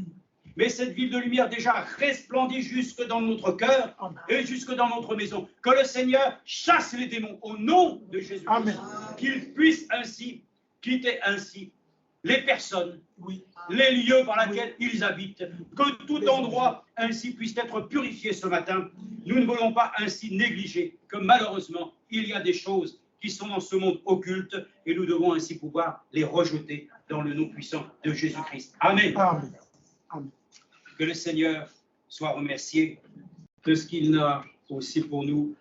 Mais cette ville de lumière déjà resplendit jusque dans notre cœur et jusque dans notre maison. Que le Seigneur chasse les démons au nom de Jésus. Qu'il puisse ainsi quitter ainsi les personnes, les lieux par lesquels ils habitent. Que tout endroit ainsi puisse être purifié ce matin. Nous ne voulons pas ainsi négliger que malheureusement, il y a des choses qui sont dans ce monde occulte et nous devons ainsi pouvoir les rejeter dans le nom puissant de Jésus-Christ. Amen. Amen. Amen. Que le Seigneur soit remercié de ce qu'il a aussi pour nous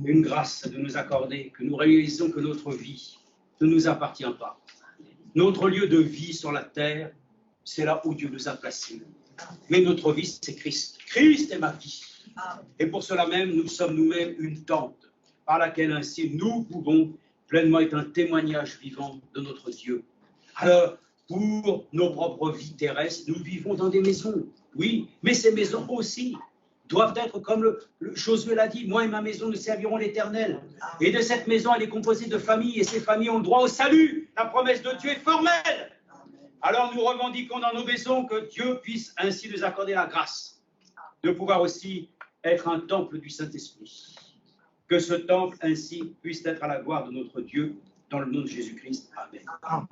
une grâce de nous accorder, que nous réalisons que notre vie ne nous appartient pas. Notre lieu de vie sur la terre, c'est là où Dieu nous a placés. Mais notre vie, c'est Christ. Christ est ma vie. Et pour cela même, nous sommes nous-mêmes une tente par laquelle ainsi nous pouvons pleinement être un témoignage vivant de notre Dieu. Alors, pour nos propres vies terrestres, nous vivons dans des maisons. Oui, mais ces maisons aussi doivent être comme Josué l'a dit, moi et ma maison nous servirons l'Éternel. Et de cette maison, elle est composée de familles, et ces familles ont le droit au salut. La promesse de Dieu est formelle. Alors nous revendiquons dans nos maisons que Dieu puisse ainsi nous accorder la grâce de pouvoir aussi être un temple du Saint-Esprit. Que ce temple ainsi puisse être à la gloire de notre Dieu, dans le nom de Jésus-Christ. Amen.